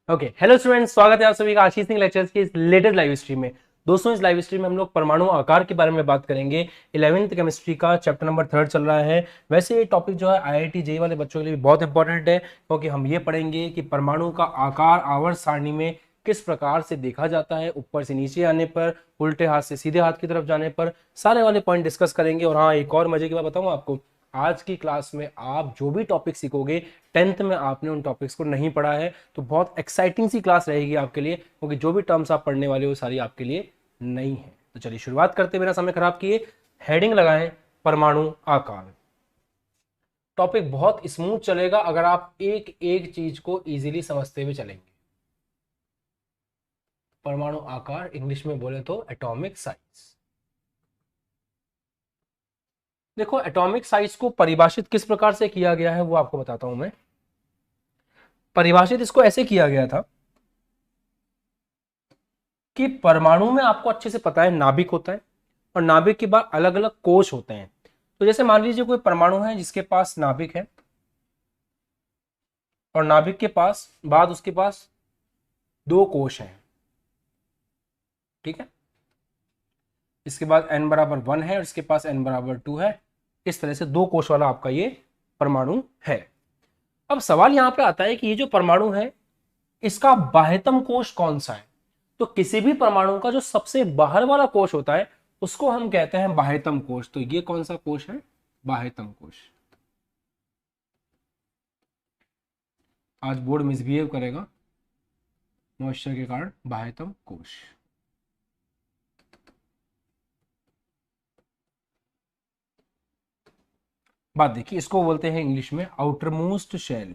Okay, hello students, स्वागत है आप सभी का आशीष सिंह लेक्चर्स की इस लेटेस्ट लाइव स्ट्रीम में। दोस्तों, इस लाइव स्ट्रीम में हम लोग परमाणु आकार के बारे में बात करेंगे। 11वीं केमिस्ट्री का चैप्टर नंबर 3 चल रहा है। वैसे ये टॉपिक जो है आईआईटी जेईई वाले बच्चों के लिए भी बहुत इंपॉर्टेंट है, क्योंकि हम ये पढ़ेंगे कि परमाणु का आकार आवर्त सारणी में किस प्रकार से देखा जाता है, ऊपर से नीचे आने पर, उल्टे हाथ से सीधे हाथ की तरफ जाने पर, सारे वाले पॉइंट डिस्कस करेंगे। और हाँ, एक और मजे की बात बताऊं आपको, आज की क्लास में आप जो भी टॉपिक सीखोगे, 10th में आपने उन टॉपिक्स को नहीं पढ़ा है तो बहुत एक्साइटिंग सी क्लास रहेगी आपके लिए, क्योंकि जो भी टर्म्स आप पढ़ने वाले हो सारी आपके लिए नई है। तो चलिए शुरुआत करते, बिना समय खराब किए हेडिंग लगाएं, परमाणु आकार। टॉपिक बहुत स्मूथ चलेगा अगर आप एक एक चीज को इजीली समझते हुए चलेंगे। परमाणु आकार इंग्लिश में बोले तो एटॉमिक साइज। देखो, एटॉमिक साइज को परिभाषित किस प्रकार से किया गया है वो आपको बताता हूं मैं। परिभाषित इसको ऐसे किया गया था कि परमाणु में आपको अच्छे से पता है नाभिक होता है, और नाभिक के बाद अलग अलग कोश होते हैं। तो जैसे मान लीजिए कोई परमाणु है जिसके पास नाभिक है, और नाभिक के पास बाद उसके पास दो कोश हैं, ठीक है। इसके बाद n बराबर 1 है और इसके पास n बराबर 2 है। इस तरह से दो कोश वाला आपका ये परमाणु है। अब सवाल यहां पे आता है कि ये जो परमाणु है इसका बाह्यतम कोश कौन सा है। तो किसी भी परमाणु का जो सबसे बाहर वाला कोश होता है उसको हम कहते हैं बाह्यतम कोश। तो ये कौन सा कोश है? बाह्यतम कोश। आज बोर्ड मिसबिहेव करेगा मॉइस्चर के कारण। बाह्यतम कोश, बात देखिए, इसको बोलते हैं इंग्लिश में outermost shell.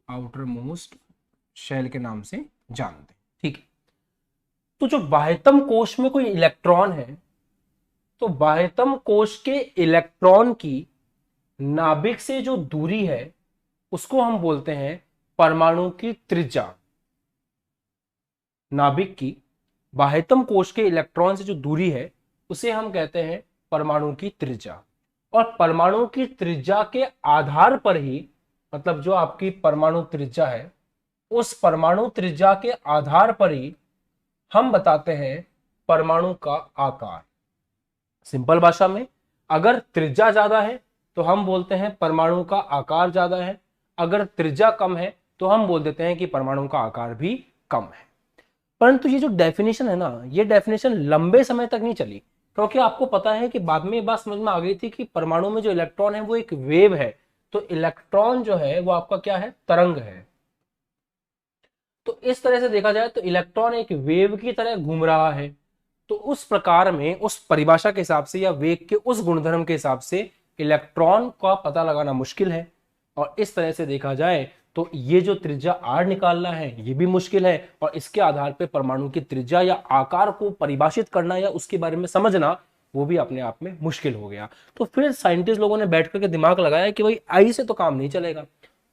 Outermost shell के नाम से जानते हैं, ठीक है। तो जो बाह्यतम कोश में कोई इलेक्ट्रॉन है, तो बाह्यतम कोश के इलेक्ट्रॉन की नाभिक से जो दूरी है उसको हम बोलते हैं परमाणु की त्रिज्या। नाभिक की बाह्यतम कोश के इलेक्ट्रॉन से जो दूरी है उसे हम कहते हैं परमाणु की त्रिज्या। और परमाणु की त्रिज्या के आधार पर ही, मतलब जो आपकी परमाणु त्रिज्या है उस परमाणु त्रिज्या के आधार पर ही हम बताते हैं परमाणु का आकार। सिंपल भाषा में, अगर त्रिज्या ज्यादा है तो हम बोलते हैं परमाणु का आकार ज्यादा है, अगर त्रिज्या कम है तो हम बोल देते हैं कि परमाणु का आकार भी कम है। परंतु ये जो डेफिनेशन है ना, ये डेफिनेशन लंबे समय तक नहीं चली, क्योंकि आपको पता है कि बाद में ये बात समझ में आ गई थी कि परमाणु में जो इलेक्ट्रॉन है वो एक वेव है। तो इलेक्ट्रॉन जो है वो आपका क्या है? तरंग है। तो इस तरह से देखा जाए तो इलेक्ट्रॉन एक वेव की तरह घूम रहा है। तो उस प्रकार में, उस परिभाषा के हिसाब से या वेग के उस गुणधर्म के हिसाब से इलेक्ट्रॉन का पता लगाना मुश्किल है। और इस तरह से देखा जाए तो ये जो त्रिज्या आर निकालना है ये भी मुश्किल है, और इसके आधार पर परमाणु की त्रिज्या या आकार को परिभाषित करना या उसके बारे में समझना वो भी अपने आप में मुश्किल हो गया। तो फिर साइंटिस्ट लोगों ने बैठ करके दिमाग लगाया कि भाई आई से तो काम नहीं चलेगा।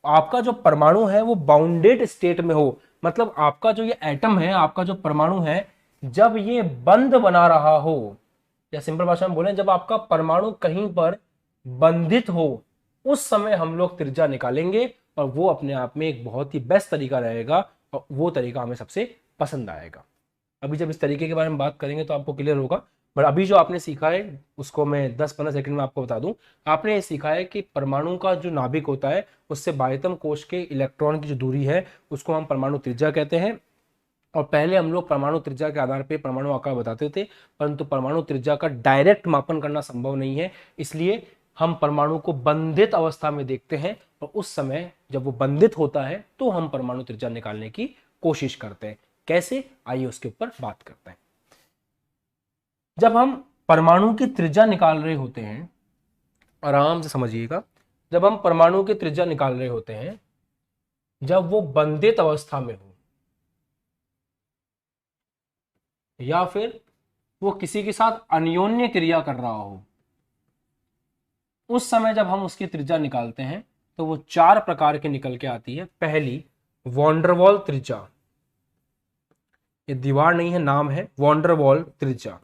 आपका जो परमाणु है वो बाउंडेड स्टेट में हो, मतलब आपका जो ये एटम है, आपका जो परमाणु है, जब ये बंद बना रहा हो, या सिंपल भाषा में बोले जब आपका परमाणु कहीं पर बंधित हो, उस समय हम लोग त्रिज्या निकालेंगे। और वो अपने आप में एक बहुत ही बेस्ट तरीका रहेगा, और वो तरीका हमें सबसे पसंद आएगा। अभी जब इस तरीके के बारे में बात करेंगे तो आपको क्लियर होगा। बट अभी जो आपने सीखा है उसको मैं 10-15 सेकंड में आपको बता दूं। आपने ये सीखा है कि परमाणु का जो नाभिक होता है उससे बाह्यतम कोश के इलेक्ट्रॉन की जो दूरी है उसको हम परमाणु त्रिज्या कहते हैं। और पहले हम लोग परमाणु त्रिज्या के आधार पर परमाणु आकार बताते थे, परंतु परमाणु त्रिज्या का डायरेक्ट मापन करना संभव नहीं है, इसलिए हम परमाणु को बंधित अवस्था में देखते हैं, और उस समय जब वो बंधित होता है तो हम परमाणु त्रिज्या निकालने की कोशिश करते हैं। कैसे, आइए उसके ऊपर बात करते हैं। जब हम परमाणु की त्रिज्या निकाल रहे होते हैं, आराम से समझिएगा, जब हम परमाणु की त्रिज्या निकाल रहे होते हैं जब वो बंधित अवस्था में हो, या फिर वो किसी के साथ अन्योन्य क्रिया कर रहा हो, उस समय जब हम उसकी त्रिज्या निकालते हैं तो वो चार प्रकार की निकल के आती है। पहली, वॉन्डरवॉल त्रिज्या। ये दीवार नहीं है, नाम है वॉन्डरवॉल त्रिज्या।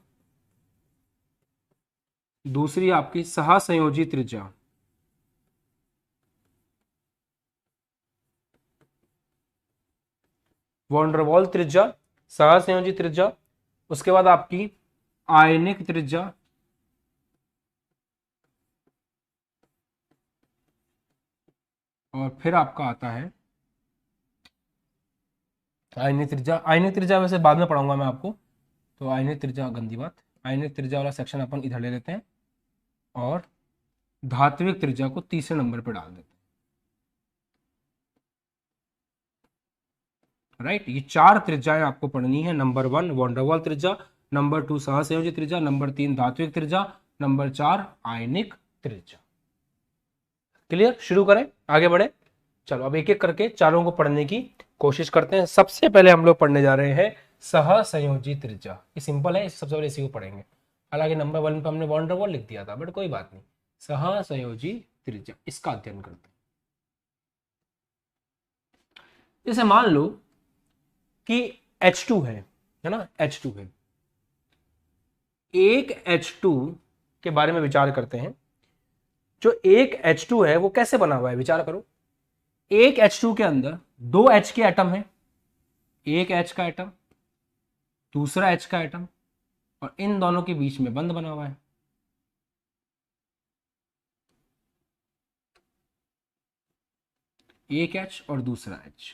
दूसरी आपकी सहसंयोजी त्रिज्या। वॉन डर वॉल त्रिज्या, सहसंयोजी त्रिज्या, उसके बाद आपकी आयनिक त्रिज्या, और फिर आपका आता है आयनिक त्रिज्या। आयनिक त्रिज्या वैसे बाद में पढ़ाऊंगा मैं आपको, तो आयनिक त्रिज्या गंदी बात, आयनिक त्रिज्या वाला सेक्शन अपन इधर ले लेते हैं और धात्विक त्रिज्या को तीसरे नंबर पर डाल देते हैं। राइट, ये 4 त्रिज्याएं आपको पढ़नी है। नंबर 1 वॉन डर वॉल त्रिज्या, नंबर 2 सहसंयोजी त्रिज्या, नंबर 3 धात्विक त्रिज्या, नंबर 4 आयनिक त्रिज्या। क्लियर? शुरू करें, आगे बढ़े। चलो अब एक एक करके चारों को पढ़ने की कोशिश करते हैं। सबसे पहले हम लोग पढ़ने जा रहे हैं सहसंयोजी त्रिज्या। ये सिंपल है, सबसे पहले इसी को पढ़ेंगे। हालांकि नंबर 1 पे हमने वॉन डर वॉल लिख दिया था, बट कोई बात नहीं। सहसंयोजी त्रिज्या, इसका अध्ययन करते हैं। जैसे मान लो कि H2 है ना, H2 है। एक H2 के बारे में विचार करते हैं। जो एक H2 है वो कैसे बना हुआ है, विचार करो। एक H2 के अंदर 2 H के एटम है, एक H का एटम, दूसरा H का एटम, और इन दोनों के बीच में बंध बना हुआ है। एक H और दूसरा H।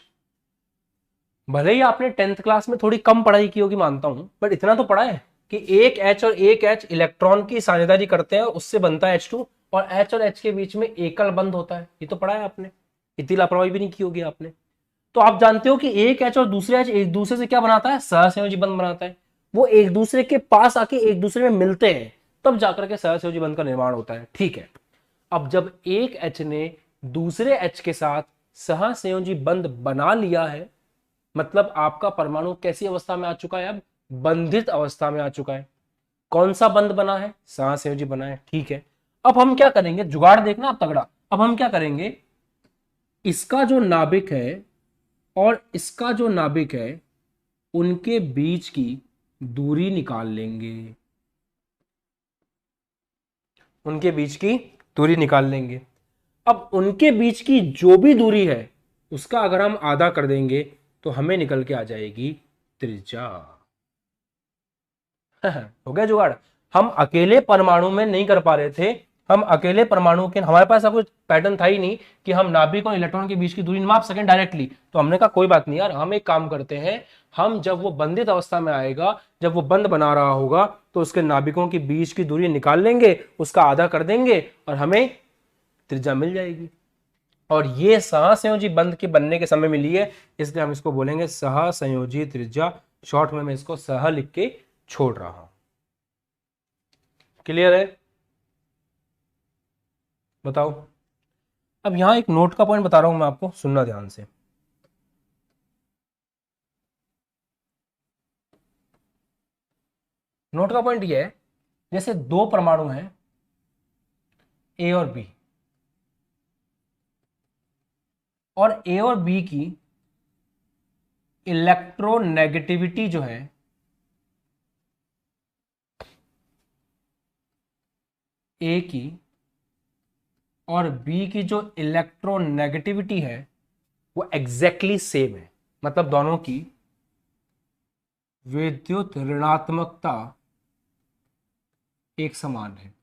भले ही आपने 10th क्लास में थोड़ी कम पढ़ाई की होगी मानता हूं, बट इतना तो पढ़ा है कि एक H और एक H इलेक्ट्रॉन की साझेदारी करते हैं, उससे बनता है H2, और H और H के बीच में एकल बंध होता है। ये तो पढ़ा है आपने, इतनी लापरवाही भी नहीं की होगी आपने। तो आप जानते हो कि एक H और दूसरे H एक दूसरे से क्या बनाता है, सहसंयोजी बंध बनाता है। वो एक दूसरे के पास आके एक दूसरे में मिलते हैं, तब जाकर के सहसंयोजी बंध का निर्माण होता है। ठीक है, अब जब एक H ने दूसरे H के साथ सहसंयोजी बंध बना लिया है, मतलब आपका परमाणु कैसी अवस्था में आ चुका है, अब बंधित अवस्था में आ चुका है। कौन सा बंध बना है, सहसंयोजी बना है। ठीक है, अब हम क्या करेंगे, जुगाड़ देखना आप तगड़ा। अब हम क्या करेंगे, इसका जो नाभिक है और इसका जो नाभिक है, उनके बीच की दूरी निकाल लेंगे। उनके बीच की दूरी निकाल लेंगे। अब उनके बीच की जो भी दूरी है, उसका अगर हम आधा कर देंगे तो हमें निकल के आ जाएगी त्रिज्या। हो गया जुगाड़। हम अकेले परमाणु में नहीं कर पा रहे थे, हम अकेले परमाणु के, हमारे पास ऐसा कोई पैटर्न था ही नहीं कि हम नाभिक और इलेक्ट्रॉन के बीच की दूरी माप सकें डायरेक्टली। तो हमने कहा कोई बात नहीं यार, हम एक काम करते हैं, हम जब वो बंधित अवस्था में आएगा, जब वो बंध बना रहा होगा, तो उसके नाभिकों के बीच की दूरी निकाल लेंगे, उसका आधा कर देंगे और हमें त्रिज्या मिल जाएगी। और ये सहसंयोजी बंध के बनने के समय मिली है, इसलिए हम इसको बोलेंगे सहसंयोजी त्रिज्या। शॉर्ट में मैं इसको सह लिख के छोड़ रहा हूं। क्लियर है? बताओ। अब यहां एक नोट का पॉइंट बता रहा हूं मैं आपको, सुनना ध्यान से। नोट का पॉइंट यह है, जैसे दो परमाणु हैं ए और बी, और ए और बी की इलेक्ट्रोनेगेटिविटी जो है, ए की और बी की जो इलेक्ट्रोनेगेटिविटी है वो एग्जैक्टली सेम है। मतलब दोनों की विद्युत ऋणात्मकता एक समान है।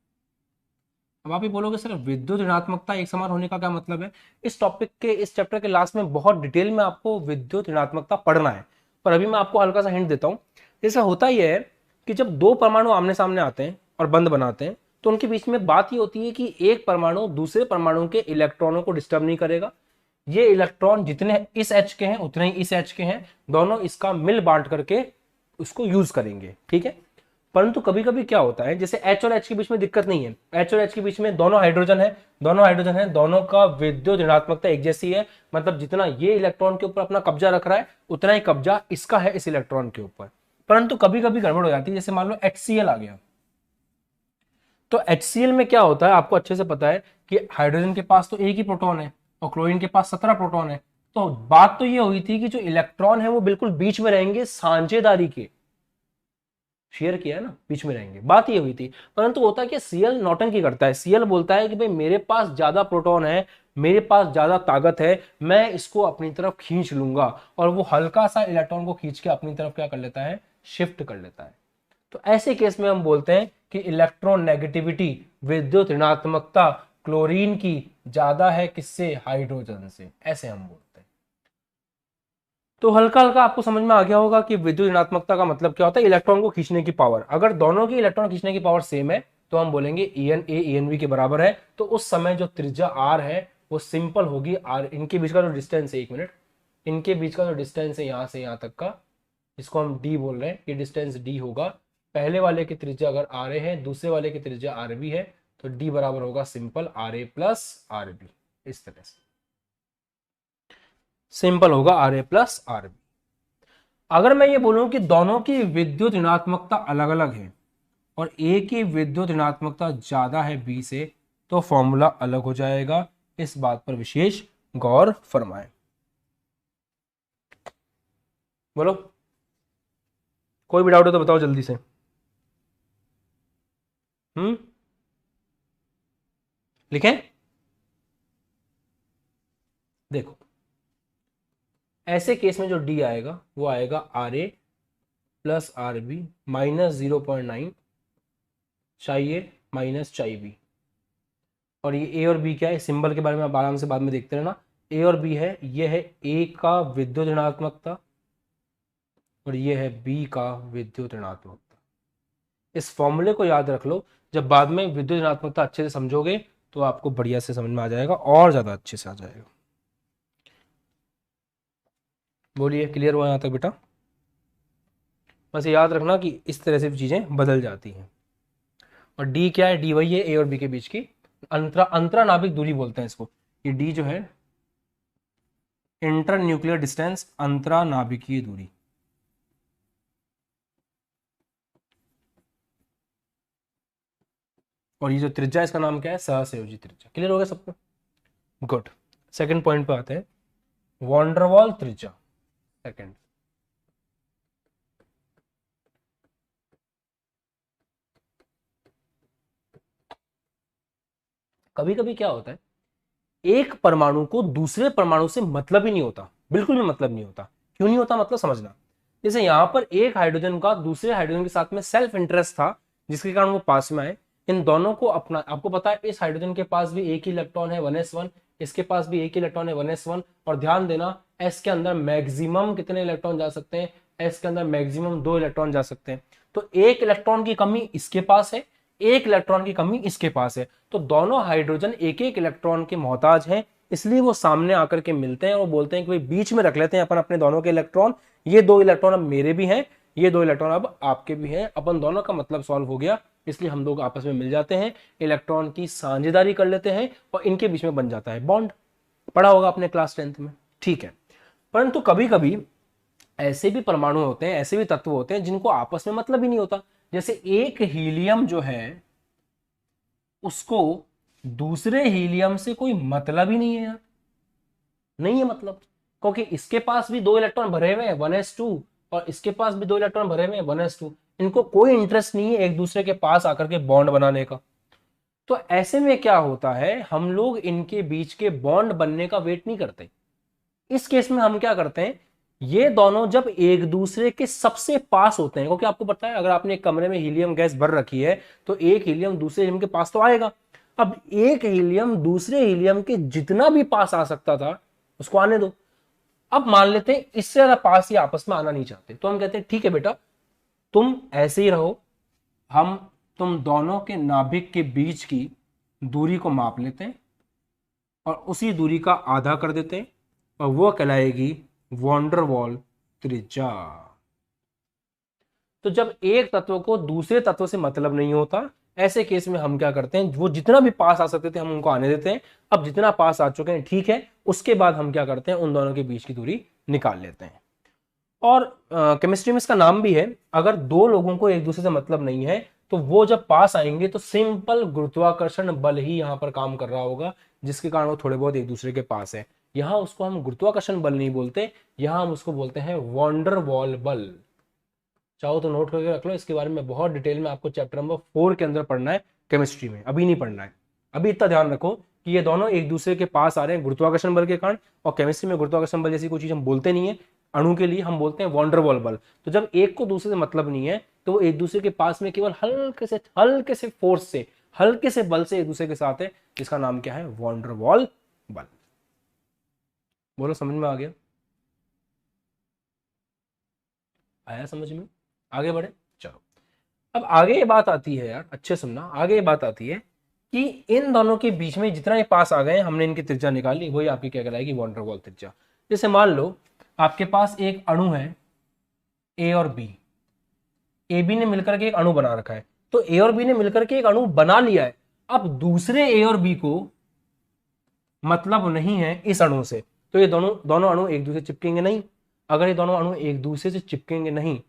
अब आप ही बोलोगे सर विद्युत ऋणात्मकता एक समान होने का क्या मतलब है? इस टॉपिक के, इस चैप्टर के लास्ट में बहुत डिटेल में आपको विद्युत ऋणात्मकता पढ़ना है, पर अभी मैं आपको हल्का सा हिंट देता हूं। जैसा होता ही है कि जब दो परमाणु आमने सामने आते हैं और बंध बनाते हैं, तो उनके बीच में बात ये होती है कि एक परमाणु दूसरे परमाणु के इलेक्ट्रॉनों को डिस्टर्ब नहीं करेगा। ये इलेक्ट्रॉन जितने इस एच के हैं उतने ही इस एच के हैं, दोनों इसका मिल बांट करके उसको यूज करेंगे। ठीक है, परंतु कभी कभी क्या होता है, जैसे H और H के बीच में दिक्कत नहीं है, H और H के बीच में दोनों हाइड्रोजन है, दोनों का विद्युत ऋणात्मकता एक जैसी है। मतलब जितना ये इलेक्ट्रॉन के ऊपर अपना कब्जा रख रहा है, उतना ही कब्जा इसका है इस इलेक्ट्रॉन के ऊपर। परंतु कभी कभी गड़बड़ हो जाती है, जैसे मान लो HCl आ गया, तो HCl में क्या होता है आपको अच्छे से पता है कि हाइड्रोजन के पास तो एक ही प्रोटॉन है और क्लोरीन के पास 17 प्रोटॉन है। तो बात तो ये हुई थी कि जो इलेक्ट्रॉन है वो बिल्कुल बीच में रहेंगे, साझेदारी के, शेयर किया है ना, बीच में रहेंगे, बात ये हुई थी। परंतु होता है कि Cl नौटंकी करता है, Cl बोलता है कि भाई मेरे पास ज्यादा प्रोटॉन है, मेरे पास ज्यादा ताकत है, मैं इसको अपनी तरफ खींच लूंगा, और वो हल्का सा इलेक्ट्रॉन को खींच के अपनी तरफ क्या कर लेता है, शिफ्ट कर लेता है। तो ऐसे केस में हम बोलते हैं कि इलेक्ट्रॉन नेगेटिविटी, विद्युत ऋणात्मकता क्लोरीन की ज्यादा है किससे, हाइड्रोजन से, ऐसे हम बोलते हैं। तो हल्का हल्का आपको समझ में आ गया होगा कि विद्युत ऋणात्मकता का मतलब क्या होता है, इलेक्ट्रॉन को खींचने की पावर। अगर दोनों की इलेक्ट्रॉन खींचने की पावर सेम है तो हम बोलेंगे EN A EN B के बराबर है। तो उस समय जो त्रिज्या R है वो सिंपल होगी R, इनके बीच का जो डिस्टेंस है, एक मिनट, इनके बीच का जो डिस्टेंस है यहां से यहां तक का, इसको हम D बोल रहे हैं, ये डिस्टेंस D होगा। पहले वाले की त्रिज्या अगर RA है, दूसरे वाले की त्रिज्या RB है, तो D बराबर होगा सिंपल RA प्लस RB। इस तरह से सिंपल होगा RA प्लस RB। अगर मैं ये बोलूं कि दोनों की विद्युत ऋणात्मकता अलग अलग है और ए की विद्युत ऋणात्मकता ज्यादा है बी से, तो फॉर्मूला अलग हो जाएगा। इस बात पर विशेष गौर फरमाएं। बोलो, कोई भी डाउट हो तो बताओ जल्दी से। लिखें, देखो ऐसे केस में जो डी आएगा वो आएगा RA प्लस RB माइनस 0.9 चाहिए माइनस चाहिए बी। और ये ए और बी क्या है, सिंबल के बारे में आप आराम से बाद में देखते रहना। ए और बी है, ये है ए का विद्युत ऋणात्मकता और ये है बी का विद्युत ऋणात्मकता। इस फॉर्मूले को याद रख लो, जब बाद में विद्युत ऋणात्मकता अच्छे से समझोगे तो आपको बढ़िया से समझ में आ जाएगा और ज्यादा अच्छे से आ जाएगा। बोलिए, क्लियर हुआ यहां तक बेटा? बस याद रखना कि इस तरह से चीजें बदल जाती हैं। और डी क्या है, डी वही है ए और बी के बीच की अंतरानाभिक दूरी बोलते हैं इसको। ये डी जो है इंटर न्यूक्लियर डिस्टेंस, अंतरानाभिकीय दूरी। और ये जो त्रिज्या इसका नाम क्या है, सहसंयोजी त्रिज्या। क्लियर हो गया सबको? गुड। सेकंड पॉइंट पे आते हैं, वॉन्डरवॉल त्रिज्या। सेकंड, कभी कभी क्या होता है, एक परमाणु को दूसरे परमाणु से मतलब ही नहीं होता, बिल्कुल भी मतलब नहीं होता। क्यों नहीं होता मतलब समझना। जैसे यहां पर एक हाइड्रोजन का दूसरे हाइड्रोजन के साथ में सेल्फ इंटरेस्ट था, जिसके कारण वो पास में आए। इन दोनों को अपना, आपको पता है इस हाइड्रोजन के पास भी एक ही इलेक्ट्रॉन है 1s1, इसके पास भी एक ही इलेक्ट्रॉन है 1s1। और ध्यान देना, एस के अंदर मैक्सिमम कितने इलेक्ट्रॉन जा सकते हैं, एस के अंदर मैक्सिमम 2 इलेक्ट्रॉन जा सकते हैं। तो एक इलेक्ट्रॉन की कमी इसके पास है, एक इलेक्ट्रॉन की कमी इसके पास है। तो दोनों हाइड्रोजन एक एक इलेक्ट्रॉन के मोहताज हैं, इसलिए वो सामने आकर के मिलते हैं और बोलते हैं कि भाई बीच में रख लेते हैं अपन अपने दोनों के इलेक्ट्रॉन। ये 2 इलेक्ट्रॉन अब मेरे भी हैं, ये 2 इलेक्ट्रॉन अब आपके भी हैं, अपन दोनों का मतलब सॉल्व हो गया। इसलिए हम लोग आपस में मिल जाते हैं, इलेक्ट्रॉन की साझेदारी कर लेते हैं और इनके बीच में बन जाता है बॉन्ड। पढ़ा होगा अपने क्लास 10th में, ठीक है। परंतु कभी कभी ऐसे भी परमाणु होते हैं, ऐसे भी तत्व होते हैं जिनको आपस में मतलब ही नहीं होता। जैसे एक हीलियम जो है उसको दूसरे हीलियम से कोई मतलब ही नहीं है यार, नहीं है मतलब। क्योंकि इसके पास भी 2 इलेक्ट्रॉन भरे हुए हैं 1s2, और इसके पास भी 2 इलेक्ट्रॉन भरे हुए हैं 1s2। इनको कोई इंटरेस्ट नहीं है एक दूसरे के पास आकर के बॉन्ड बनाने का। तो ऐसे में क्या होता है, हम लोग इनके बीच के बॉन्ड बनने का वेट नहीं करते। इस केस में हम क्या करते हैं, ये दोनों जब एक दूसरे के सबसे पास होते हैं, क्योंकि आपको पता है अगर आपने एक कमरे में हीलियम गैस भर रखी है तो एक हीलियम दूसरे हीलियम के पास तो आएगा। अब एक हीलियम दूसरे हीलियम के जितना भी पास आ सकता था उसको आने दो। अब मान लेते हैं इससे ज्यादा पास ये आपस में आना नहीं चाहते, तो हम कहते हैं ठीक है बेटा, तुम ऐसे ही रहो, हम तुम दोनों के नाभिक के बीच की दूरी को माप लेते हैं और उसी दूरी का आधा कर देते हैं और वो कहलाएगी वॉन्डरवॉल त्रिज्या। तो जब एक तत्व को दूसरे तत्व से मतलब नहीं होता, ऐसे केस में हम क्या करते हैं, वो जितना भी पास आ सकते थे हम उनको आने देते हैं। अब जितना पास आ चुके हैं ठीक है, उसके बाद हम क्या करते हैं, उन दोनों के बीच की दूरी निकाल लेते हैं। और केमिस्ट्री में इसका नाम भी है, अगर 2 लोगों को एक दूसरे से मतलब नहीं है तो वो जब पास आएंगे तो सिंपल गुरुत्वाकर्षण बल ही यहां पर काम कर रहा होगा, जिसके कारण वो थोड़े बहुत एक दूसरे के पास है। यहां उसको हम गुरुत्वाकर्षण बल नहीं बोलते, यहां हम उसको बोलते हैं वॉन्डरवॉल बल। चाहो तो नोट करके रख लो, इसके बारे में बहुत डिटेल में आपको चैप्टर नंबर 4 के अंदर पढ़ना है केमिस्ट्री में, अभी नहीं पढ़ना है। अभी इतना ध्यान रखो कि ये दोनों एक दूसरे के पास आ रहे हैं गुरुत्वाकर्षण बल के कारण, और केमिस्ट्री में गुरुत्वाकर्षण बल जैसी कोई चीज हम बोलते नहीं है, अणु के लिए हम बोलते हैं वॉन डेर वाल बल। तो जब एक को दूसरे से मतलब नहीं है तो वो एक दूसरे के पास में केवल हल्के से फोर्स से, हल्के से बल से एक दूसरे के साथ है, जिसका नाम क्या है, वॉन डेर वाल बल। बोलो समझ में आ गया? आया समझ में? आगे बढ़े, चलो। अब आगे ये बात आती है यार, अच्छे सुनना, आगे ये बात आती है कि इन दोनों के बीच में जितना ये पास आ गए, हमने इनकी त्रिज्या निकाली, वही आपकी क्या कहलाएगी, वॉन डेर वाल त्रिज्या। जैसे मान लो आपके पास एक अणु है ए और बी, ए बी ने मिलकर के एक अणु बना रखा है, तो ए और बी ने मिलकर के एक अणु बना लिया है। अब दूसरे ए और बी को मतलब नहीं है इस अणु से, तो ये दोनों दोनों अणु एक दूसरे से चिपकेंगे नहीं। अगर ये दोनों अणु एक दूसरे से चिपकेंगे नहीं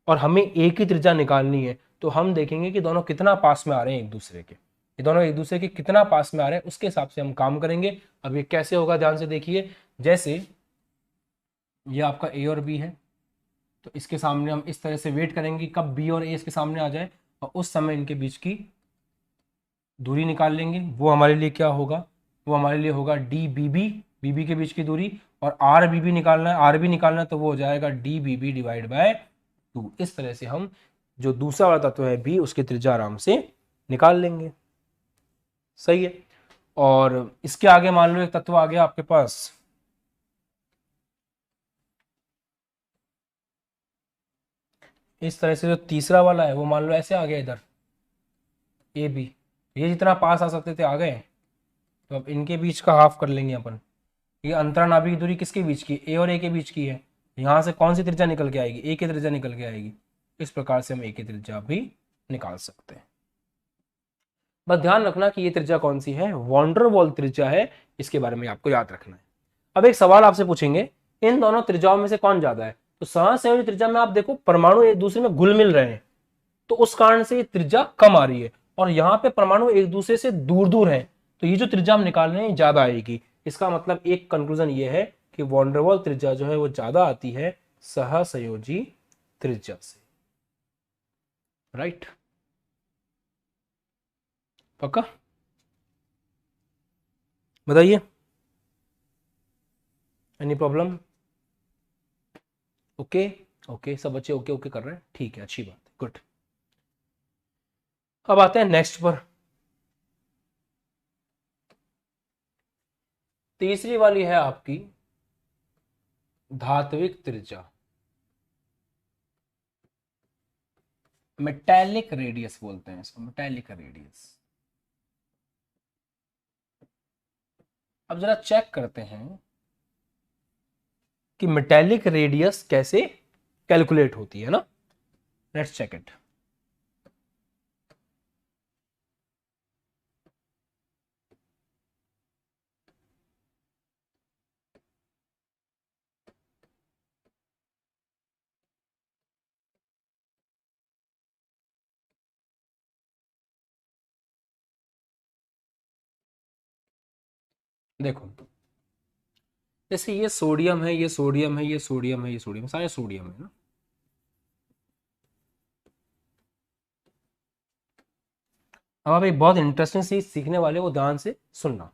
और हमें एक ही त्रिज्या निकालनी है, तो हम देखेंगे कि दोनों कितना पास में आ रहे हैं एक दूसरे के, ये दोनों एक दूसरे के कितना पास में आ रहे हैं, उसके हिसाब से हम काम करेंगे। अब ये कैसे होगा, ध्यान से देखिए। जैसे ये आपका ए और बी है, तो इसके सामने हम इस तरह से वेट करेंगे कब बी और ए इसके सामने आ जाए, और उस समय इनके बीच की दूरी निकाल लेंगे। वो हमारे लिए क्या होगा, वो हमारे लिए होगा डी बी बी, बीबी के बीच की दूरी, और आर बी बी निकालना है, आर बी निकालना है, तो वो हो जाएगा D B B divide by 2। इस तरह से हम जो दूसरा वाला तत्व है बी, उसकी त्रिज्या आराम से निकाल लेंगे। सही है। और इसके आगे मान लो एक तत्व आ गया आपके पास, इस तरह से जो तीसरा वाला है वो मान लो ऐसे आ गया इधर ए बी, ये जितना पास आ सकते थे आ गए। तो अब इनके बीच का हाफ कर लेंगे अपन। ये अंतरानाभिक दूरी किसके बीच की, ए और ए के बीच की है। यहाँ से कौन सी त्रिज्या निकल के आएगी, ए की त्रिज्या निकल के आएगी। इस प्रकार से हम ए की त्रिज्या भी निकाल सकते हैं। बस ध्यान रखना कि ये त्रिज्या कौन सी है, वॉन डेर वाल त्रिज्या है, इसके बारे में आपको याद रखना है। अब एक सवाल आपसे पूछेंगे, इन दोनों त्रिज्याओं में से कौन ज्यादा है, तो सहसंयोजी त्रिज्या में आप देखो परमाणु एक दूसरे में घुल मिल रहे हैं, तो उस कारण से ये त्रिज्या कम आ रही है, और यहाँ पे परमाणु एक दूसरे से दूर दूर है, तो ये जो त्रिज्या हम निकाल रहे हैं ज्यादा आएगी। इसका मतलब एक कंक्लूजन ये है कि वॉन डेर वाल त्रिज्या जो है वो ज्यादा आती है सहसंयोजी त्रिज्या से। राइट, पक्का? बताइए, एनी प्रॉब्लम? ओके ओके, सब बच्चे ओके ओके कर रहे हैं, ठीक है, अच्छी बात है, गुड। अब आते हैं नेक्स्ट पर। तीसरी वाली है आपकी धात्विक त्रिज्या, मेटेलिक रेडियस बोलते हैं इसको, मेटेलिक रेडियस। अब जरा चेक करते हैं कि मेटेलिक रेडियस कैसे कैलकुलेट होती है ना, लेट्स चेक इट। देखो, जैसे ये सोडियम है, ये सोडियम है, ये सोडियम है, ये सोडियम, सारे सोडियम है ना। अब आप एक बहुत इंटरेस्टिंग चीज सीखने वाले, वो ध्यान से सुनना।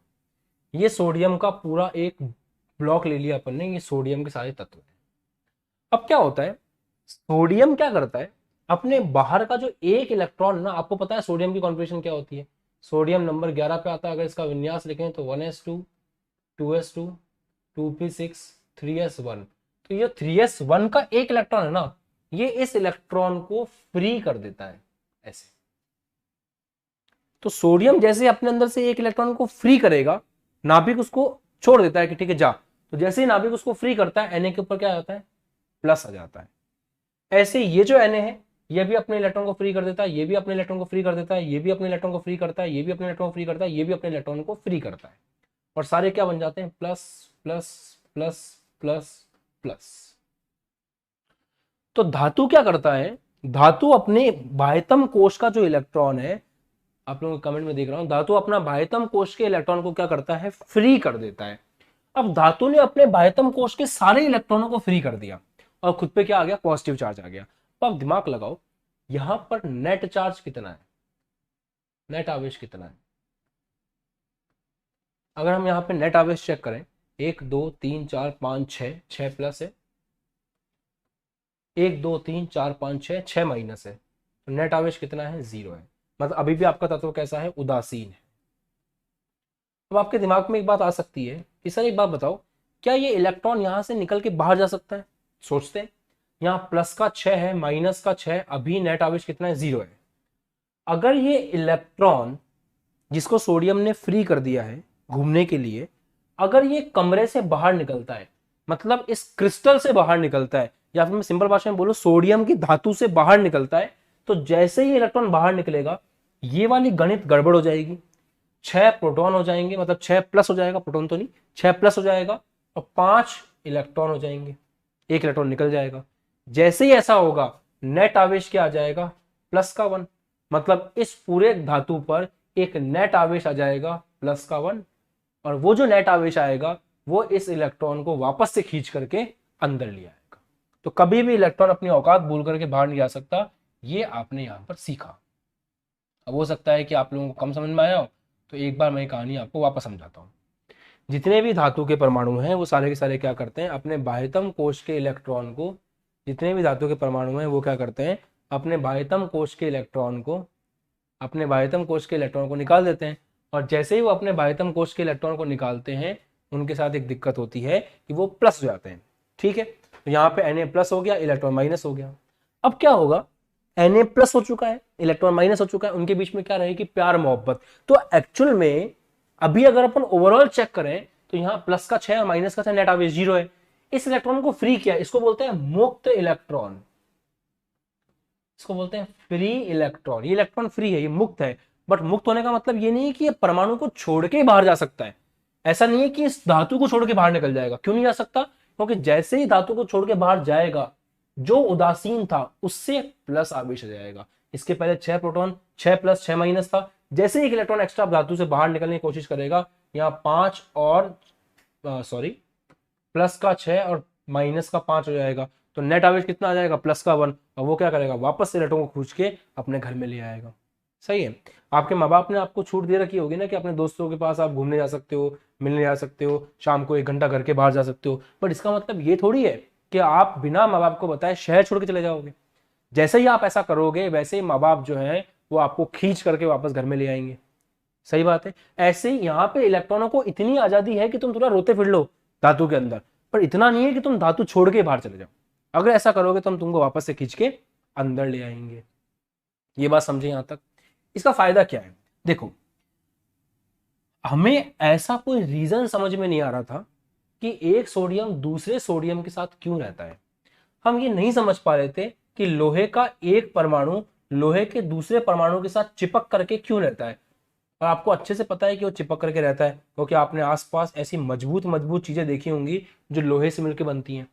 ये सोडियम का पूरा एक ब्लॉक ले लिया अपन ने, ये सोडियम के सारे तत्व हैं। अब क्या होता है, सोडियम क्या करता है, अपने बाहर का जो एक इलेक्ट्रॉन ना, आपको पता है सोडियम की कॉन्फ़िगरेशन क्या होती है, सोडियम नंबर 11 पे आता है। अगर इसका विन्यास लिखें तो 1s2 2s2 2p6 3s1। तो ये 3s1 का एक इलेक्ट्रॉन है ना, ये इस इलेक्ट्रॉन को फ्री कर देता है ऐसे। तो सोडियम जैसे अपने अंदर से एक इलेक्ट्रॉन को फ्री करेगा, नाभिक उसको छोड़ देता है कि ठीक है जा, तो जैसे ही नाभिक उसको फ्री करता है, Na के ऊपर क्या आ जाता है, प्लस आ जाता है। ऐसे ये जो Na है, ये भी अपने इलेक्ट्रॉन को फ्री कर देता है, ये भी अपने इलेक्ट्रॉन को फ्री कर देता है, ये भी अपने इलेक्ट्रॉन को फ्री करता है, ये भी अपने इलेक्ट्रॉन को फ्री करता है, ये भी अपने इलेक्ट्रॉन को फ्री करता है, और सारे क्या बन जाते हैं, plus plus plus plus plus. तो धातु क्या करता है, धातु अपने बाह्यतम कोश का जो इलेक्ट्रॉन है, आप लोगों के कमेंट में देख रहा हूं, धातु अपना बाह्यतम कोश के इलेक्ट्रॉन को क्या करता है, फ्री कर देता है। अब धातु ने अपने बाह्यतम कोश के सारे इलेक्ट्रॉनों को फ्री कर दिया, और खुद पे क्या आ गया, पॉजिटिव चार्ज आ गया। तो आप दिमाग लगाओ, यहां पर नेट चार्ज कितना है, नेट आवेश कितना है, अगर हम यहाँ पे नेट आवेश चेक करें, 1 2 3 4 5 6, 6 प्लस है, 1 2 3 4 5 6, 6 माइनस है, तो नेट आवेश कितना है, 0 है। मतलब अभी भी आपका तत्व कैसा है, उदासीन है। अब आपके दिमाग में एक बात आ सकती है कि सर एक बात बताओ, क्या ये इलेक्ट्रॉन यहां से निकल के बाहर जा सकता है? सोचते हैं, यहाँ प्लस का 6 है, माइनस का 6, अभी नेट आवेश कितना है, 0 है। अगर ये इलेक्ट्रॉन जिसको सोडियम ने फ्री कर दिया है घूमने के लिए, अगर ये कमरे से बाहर निकलता है, मतलब इस क्रिस्टल से बाहर निकलता है, या फिर मैं सिंपल भाषा में बोलूं सोडियम की धातु से बाहर निकलता है, तो जैसे ही इलेक्ट्रॉन बाहर निकलेगा, ये वाली गणित गड़बड़ हो जाएगी। 6 प्रोटॉन हो जाएंगे, मतलब 6 प्लस हो जाएगा, प्रोटॉन तो नहीं, 6 प्लस हो जाएगा, और 5 इलेक्ट्रॉन हो जाएंगे, एक इलेक्ट्रॉन निकल जाएगा। जैसे ही ऐसा होगा, नेट आवेश क्या आ जाएगा, प्लस का 1। मतलब इस पूरे धातु पर एक नेट आवेश आ जाएगा प्लस का 1, और वो जो नेट आवेश आएगा वो इस इलेक्ट्रॉन को वापस से खींच करके अंदर ले आएगा। तो कभी भी इलेक्ट्रॉन अपनी औकात भूल करके बाहर नहीं जा सकता, ये आपने यहां पर सीखा। अब हो सकता है कि आप लोगों को कम समझ में आया हो, तो एक बार मैं कहानी आपको वापस समझाता हूँ। जितने भी धातु के परमाणु हैं वो सारे के सारे क्या करते हैं, अपने बाह्यतम कोश के इलेक्ट्रॉन को, जितने भी धातु के परमाणु हैं वो क्या करते हैं, अपने बाह्यतम कोश के इलेक्ट्रॉन को, अपने बाह्यतम कोश के इलेक्ट्रॉन को निकाल देते हैं। और जैसे ही वो अपने बाह्यतम कोश के इलेक्ट्रॉन को निकालते हैं, उनके साथ एक दिक्कत होती है कि वो प्लस हो जाते हैं। ठीक है, तो यहाँ पे Na प्लस हो गया, इलेक्ट्रॉन माइनस हो गया। अब क्या होगा, Na प्लस हो चुका है, इलेक्ट्रॉन माइनस हो चुका है, उनके बीच में क्या रहेगी, प्यार मोहब्बत। तो एक्चुअल में अभी अगर अपन ओवरऑल चेक करें, तो यहाँ प्लस का 6 और माइनस का 6, नेट आवेश 0 है। इस इलेक्ट्रॉन को फ्री किया, इसको बोलते हैं मुक्त इलेक्ट्रॉन, इसको बोलते हैं फ्री इलेक्ट्रॉन। ये इलेक्ट्रॉन फ्री है, ये मुक्त है। बट मुक्त होने का मतलब ये नहीं है कि ये परमाणु को छोड़ के बाहर जा सकता है। ऐसा नहीं है कि इस धातु को छोड़ के बाहर निकल जाएगा। क्यों नहीं जा सकता, क्योंकि जैसे ही धातु को छोड़ के बाहर जाएगा, जो उदासीन था उससे प्लस आवेश आ जाएगा। इसके पहले 6 प्रोटॉन, 6 प्लस 6 माइनस था। जैसे ही एक इलेक्ट्रॉन एक्स्ट्रा धातु से बाहर निकलने की कोशिश करेगा, यहाँ 5 और प्लस का 6 और माइनस का 5 हो जाएगा। तो नेट आवेश कितना आ जाएगा, प्लस का 1। और वो क्या करेगा, वापस से इलेक्ट्रॉन को खींच के अपने घर में ले आएगा। सही है। आपके माँ बाप ने आपको छूट दे रखी होगी ना कि अपने दोस्तों के पास आप घूमने जा सकते हो, मिलने जा सकते हो, शाम को 1 घंटा घर के बाहर जा सकते हो। बट इसका मतलब ये थोड़ी है कि आप बिना माँ बाप को बताए शहर छोड़ के चले जाओगे। जैसे ही आप ऐसा करोगे, वैसे ही माँ बाप जो है वो आपको खींच करके वापस घर में ले आएंगे। सही बात है। ऐसे ही यहाँ पे इलेक्ट्रॉनों को इतनी आजादी है कि तुम थोड़ा रोते फिर लो धातु के अंदर, पर इतना नहीं है कि तुम धातु छोड़ के बाहर चले जाओ। अगर ऐसा करोगे तो हम तुमको वापस से खींच के अंदर ले आएंगे। ये बात समझे यहां तक। इसका फायदा क्या है, देखो, हमें ऐसा कोई रीजन समझ में नहीं आ रहा था कि एक सोडियम दूसरे सोडियम के साथ क्यों रहता है। हम ये नहीं समझ पा रहे थे कि लोहे का एक परमाणु लोहे के दूसरे परमाणु के साथ चिपक करके क्यों रहता है। और आपको अच्छे से पता है कि वो चिपक करके रहता है, क्योंकि आपने आसपास ऐसी मजबूत मजबूत चीजें देखी होंगी जो लोहे से मिलकर बनती हैं।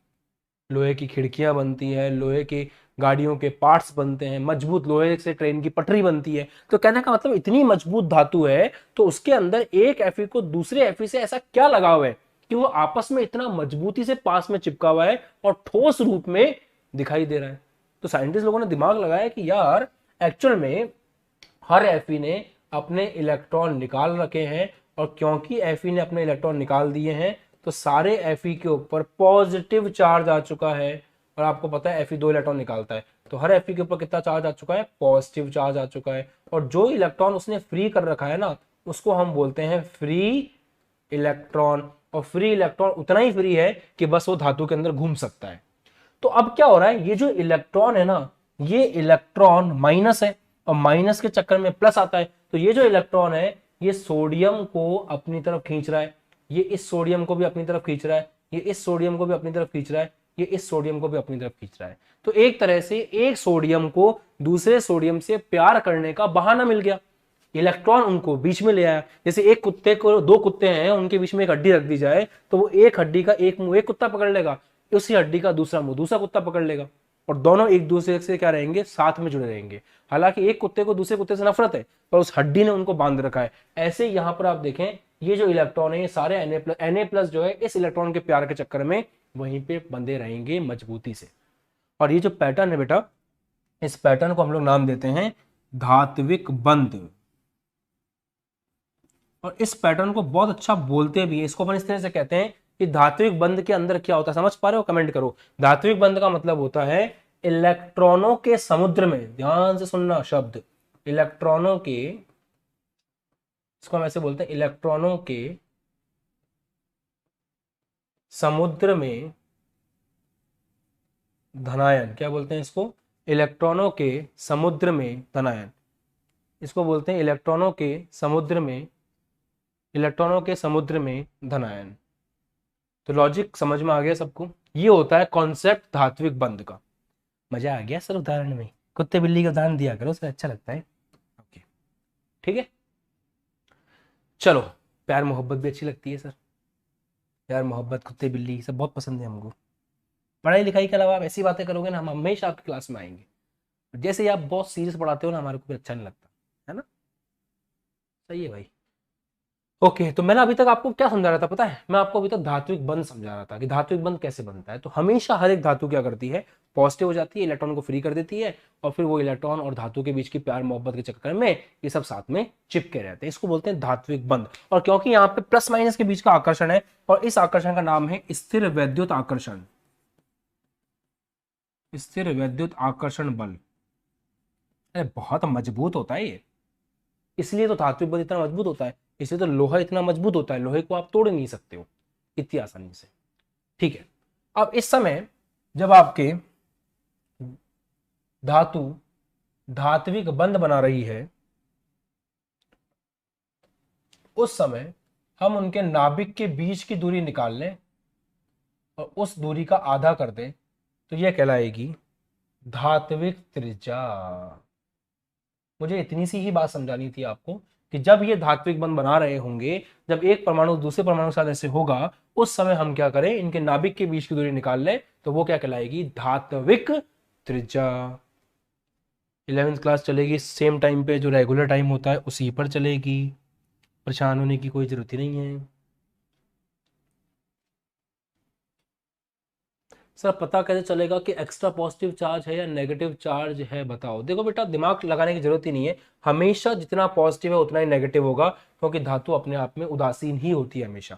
लोहे की खिड़कियां बनती है, लोहे की गाड़ियों के पार्ट्स बनते हैं, मजबूत लोहे से ट्रेन की पटरी बनती है। तो कहने का मतलब इतनी मजबूत धातु है, तो उसके अंदर एक Fe को दूसरे Fe से ऐसा क्या लगाव है कि वो आपस में इतना मजबूती से पास में चिपका हुआ है और ठोस रूप में दिखाई दे रहा है। तो साइंटिस्ट लोगों ने दिमाग लगाया कि यार एक्चुअल में हर Fe ने अपने इलेक्ट्रॉन निकाल रखे हैं, और क्योंकि Fe ने अपने इलेक्ट्रॉन निकाल दिए हैं, तो सारे Fe के ऊपर पॉजिटिव चार्ज आ चुका है। और आपको पता है Fe 2 इलेक्ट्रॉन निकालता है, तो हर Fe के ऊपर कितना चार्ज आ चुका है, पॉजिटिव चार्ज आ चुका है। और जो इलेक्ट्रॉन उसने फ्री कर रखा है ना, उसको हम बोलते हैं फ्री इलेक्ट्रॉन। और फ्री इलेक्ट्रॉन उतना ही फ्री है कि बस वो धातु के अंदर घूम सकता है। तो अब क्या हो रहा है, ये जो इलेक्ट्रॉन है ना, ये इलेक्ट्रॉन माइनस है, और माइनस के चक्कर में प्लस आता है। तो ये जो इलेक्ट्रॉन है, ये सोडियम को अपनी तरफ खींच रहा है, ये इस सोडियम को भी अपनी तरफ खींच रहा है, ये इस सोडियम को भी अपनी तरफ खींच रहा है, ये इस सोडियम को भी अपनी तरफ खींच रहा है। तो एक तरह से एक सोडियम को दूसरे सोडियम से प्यार करने का बहाना मिल गया। इलेक्ट्रॉन उनको बीच में ले आया। जैसे एक कुत्ते को, दो कुत्ते हैं, उनके बीच में एक हड्डी रख दी जाए, तो वो एक हड्डी का एक मुंह एक कुत्ता पकड़ लेगा, उसी हड्डी का दूसरा मुंह दूसरा कुत्ता पकड़ लेगा, और दोनों एक दूसरे से क्या रहेंगे, साथ में जुड़े रहेंगे। हालांकि एक कुत्ते को दूसरे कुत्ते से नफरत है, पर उस हड्डी ने उनको बांध रखा है। ऐसे यहां पर आप देखें, ये जो इलेक्ट्रॉन है, ये सारे Na+ जो है इस इलेक्ट्रॉन के प्यार के चक्कर में वहीं पे बंधे रहेंगे मजबूती से। और ये जो पैटर्न है बेटा, इस पैटर्न को हम लोग नाम देते हैं धात्विक बंध। और इस पैटर्न को बहुत अच्छा बोलते भी है। इसको अपन इस तरह से कहते हैं कि धात्विक बंध के अंदर क्या होता है, समझ पा रहे हो? कमेंट करो। धात्विक बंध का मतलब होता है इलेक्ट्रॉनों के समुद्र में, ध्यान से सुनना शब्द, इलेक्ट्रॉनों के, इसको हम ऐसे बोलते हैं इलेक्ट्रॉनों के समुद्र में धनायन। क्या बोलते हैं इसको? इलेक्ट्रॉनों के समुद्र में धनायन। इसको बोलते हैं इलेक्ट्रॉनों के समुद्र में, इलेक्ट्रॉनों के समुद्र में धनायन। तो लॉजिक समझ में आ गया सबको? ये होता है कॉन्सेप्ट धात्विक बंध का। मजा आ गया सर उदाहरण में? कुत्ते बिल्ली का उदाहरण दिया करो सर, अच्छा लगता है। ओके, ठीक है। चलो, प्यार मोहब्बत भी अच्छी लगती है सर। प्यार मोहब्बत, कुत्ते बिल्ली सब बहुत पसंद है हमको। पढ़ाई लिखाई के अलावा आप ऐसी बातें करोगे ना, हम हमेशा आपकी क्लास में आएंगे। जैसे ही आप बहुत सीरियस पढ़ाते हो ना, हमारे को भी अच्छा नहीं लगता है ना। सही है भाई। ओके, तो मैंने अभी तक आपको क्या समझा रहा था पता है? मैं आपको अभी तक धात्विक बंध समझा रहा था कि धात्विक बंध कैसे बनता है। तो हमेशा हर एक धातु क्या करती है, पॉजिटिव हो जाती है, इलेक्ट्रॉन को फ्री कर देती है, और फिर वो इलेक्ट्रॉन और धातु के बीच की प्यार मोहब्बत के चक्कर में ये सब साथ में चिपके रहते हैं। इसको बोलते हैं धात्विक बंध। और क्योंकि यहाँ पे प्लस माइनस के बीच का आकर्षण है, और इस आकर्षण का नाम है स्थिर वैद्युत आकर्षण, स्थिर वैद्युत आकर्षण बल। अरे बहुत मजबूत होता है ये, इसलिए तो धात्विक बंध इतना मजबूत होता है, इसलिए तो लोहा इतना मजबूत होता है। लोहे को आप तोड़ नहीं सकते हो इतनी आसानी से। ठीक है, अब इस समय जब आपके धातु धात्विक बंध बना रही है, उस समय हम उनके नाभिक के बीच की दूरी निकाल लें और उस दूरी का आधा कर दें, तो यह कहलाएगी धात्विक त्रिज्या। मुझे इतनी सी ही बात समझानी थी आपको कि जब ये धात्विक बंध बना रहे होंगे, जब एक परमाणु दूसरे परमाणु के साथ ऐसे होगा, उस समय हम क्या करें, इनके नाभिक के बीच की दूरी निकाल लें, तो वो क्या कहलाएगी, धात्विक त्रिज्या। 11वीं क्लास चलेगी सेम टाइम पे, जो रेगुलर टाइम होता है उसी पर चलेगी, परेशान होने की कोई जरूरत ही नहीं है। सर पता कैसे चलेगा कि एक्स्ट्रा पॉजिटिव चार्ज है या नेगेटिव चार्ज है, बताओ। देखो बेटा, दिमाग लगाने की जरूरत ही नहीं है। हमेशा जितना पॉजिटिव है उतना ही नेगेटिव होगा, क्योंकि धातु अपने आप में उदासीन ही होती है हमेशा।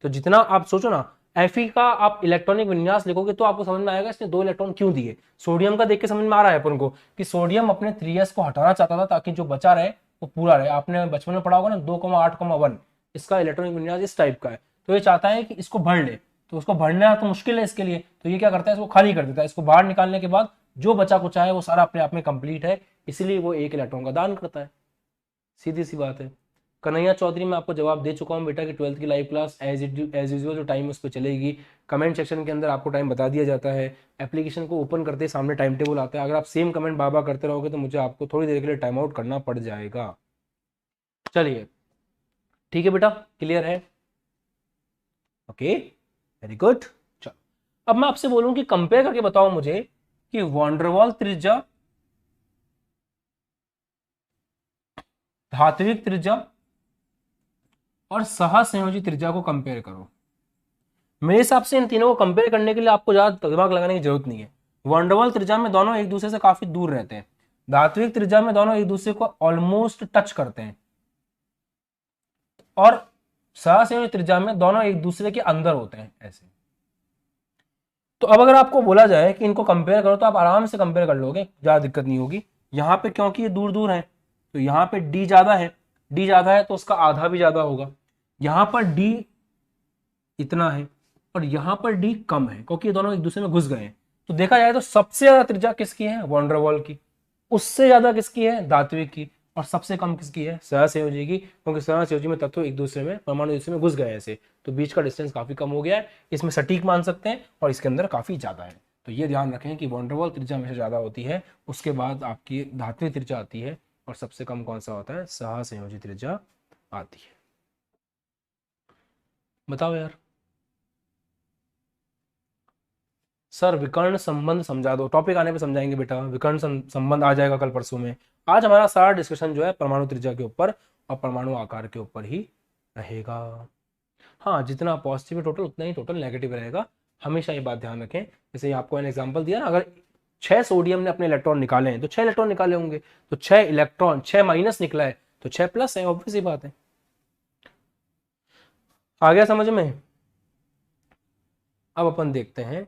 तो जितना आप सोचो ना, Fe का आप इलेक्ट्रॉनिक विन्यास लिखोगे तो आपको समझ में आएगा इसने 2 इलेक्ट्रॉन क्यों दिए। सोडियम का देख के समझ में आ रहा है अपन को कि सोडियम अपने 3s को हटाना चाहता था ताकि जो बचा रहे वो पूरा रहे। आपने बचपन में पढ़ा होगा ना 2,8,1 इसका इलेक्ट्रॉनिक विन्यास इस टाइप का है। तो ये चाहता है कि इसको भर ले, तो उसको भरना तो मुश्किल है इसके लिए, तो ये क्या करता है, इसको खाली कर देता है। इसको बाहर निकालने के बाद जो बचा कुचा है वो सारा अपने आप में कंप्लीट है, इसलिए वो 1 इलेक्ट्रॉन का दान करता है। सीधी सी बात है। कन्हैया चौधरी, मैं आपको जवाब दे चुका हूँ बेटा कि 12th की लाइव क्लास एज यूजुअल जो टाइम उस पर चलेगी। कमेंट सेक्शन के अंदर आपको टाइम बता दिया जाता है। एप्लीकेशन को ओपन करते सामने टाइम टेबल आता है। अगर आप सेम कमेंट बार बार करते रहोगे तो मुझे आपको थोड़ी देर के लिए टाइम आउट करना पड़ जाएगा। चलिए ठीक है बेटा, क्लियर है? Okay, very good. चलो, अब मैं आपसे बोलूं कि कंपेयर करके बताओ मुझे कि वॉन्डरवॉल त्रिज्या, धात्विक त्रिज्या और सहसंयोजी त्रिज्या को कंपेयर करो। मेरे हिसाब से इन तीनों को कंपेयर करने के लिए आपको ज्यादा दिमाग लगाने की जरूरत नहीं है। वंडरवॉल त्रिज्या में दोनों एक दूसरे से काफी दूर रहते हैं, धात्विक त्रिज्या में दोनों एक दूसरे को ऑलमोस्ट टच करते हैं, और सहसंयोजी त्रिज्या में दोनों एक दूसरे के अंदर होते हैं ऐसे। तो अब अगर आपको बोला जाए कि इनको कंपेयर करो तो आप आराम से कंपेयर कर लोगे, ज्यादा दिक्कत नहीं होगी। यहां पे क्योंकि ये दूर दूर है तो यहाँ पे डी ज्यादा है, डी ज्यादा है तो उसका आधा भी ज्यादा होगा। यहां पर डी इतना है और यहां पर डी कम है, क्योंकि ये दोनों एक दूसरे में घुस गए हैं। तो देखा जाए तो सबसे ज्यादा त्रिज्या किसकी है, वॉन्डरवॉल की, उससे ज्यादा किसकी है, धात्विक की, और सबसे कम किसकी है, सहसंयोजी की, क्योंकि सहसंयोजी में तत्व एक दूसरे में, परमाणु एक दूसरे में घुस गए ऐसे, तो बीच का डिस्टेंस काफी कम हो गया है। इसमें सटीक मान सकते हैं और इसके अंदर काफी ज्यादा है। तो ये ध्यान रखें कि वॉन्डरवॉल त्रिज्या हमेशा ज्यादा होती है, उसके बाद आपकी धात्विक त्रिज्या आती है, और सबसे कम कौन सा होता है, सहसंयोजी त्रिज्या आती है। बताओ यार। सर विकर्ण संबंध समझा दो, टॉपिक आने पे समझाएंगे बेटा, विकर्ण संबंध आ जाएगा कल परसों में। आज हमारा सारा डिस्कशन जो है परमाणु त्रिज्या के ऊपर और परमाणु आकार के ऊपर ही रहेगा। हाँ, जितना पॉजिटिव है टोटल उतना ही टोटल नेगेटिव रहेगा, हमेशा ये बात ध्यान रखें। जैसे आपको मैंने एग्जांपल दिया ना, अगर 6 सोडियम ने अपने इलेक्ट्रॉन निकाले हैं तो 6 इलेक्ट्रॉन निकाले होंगे, तो 6 इलेक्ट्रॉन 6 माइनस निकला है तो 6 प्लस है, ऑब्वियस ही बात है। आ गया समझ में? अब अपन देखते हैं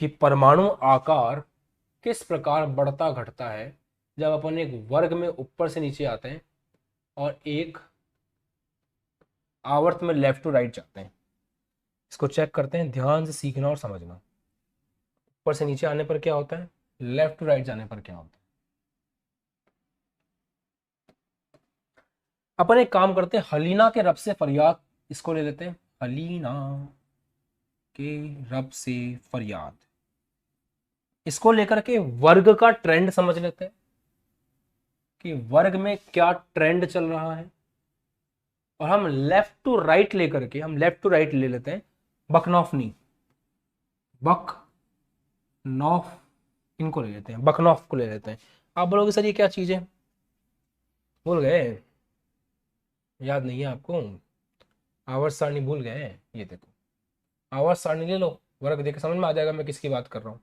कि परमाणु आकार किस प्रकार बढ़ता घटता है जब अपन एक वर्ग में ऊपर से नीचे आते हैं और एक आवर्त में लेफ्ट टू राइट जाते हैं। इसको चेक करते हैं, ध्यान से सीखना और समझना। ऊपर से नीचे आने पर क्या होता है, लेफ्ट टू राइट जाने पर क्या होता है। अपन एक काम करते हैं, हलीना के रब से फरियाद, इसको ले लेते हैं, हलीना के रब से फरियाद। इसको लेकर के वर्ग का ट्रेंड समझ लेते हैं कि वर्ग में क्या ट्रेंड चल रहा है, और हम लेफ्ट टू राइट लेकर के हम लेफ्ट टू राइट ले लेते हैं बकनॉफनी, बकनॉफ, इनको ले लेते हैं, बकनॉफ को ले लेते हैं। आप बोलोगे सर ये क्या चीज है, भूल गए, याद नहीं है आपको, आवर्त सारणी भूल गए? ये देखो आवर्त सारणी ले लो, वर्ग देख समझ में आ जाएगा मैं किसकी बात कर रहा हूं।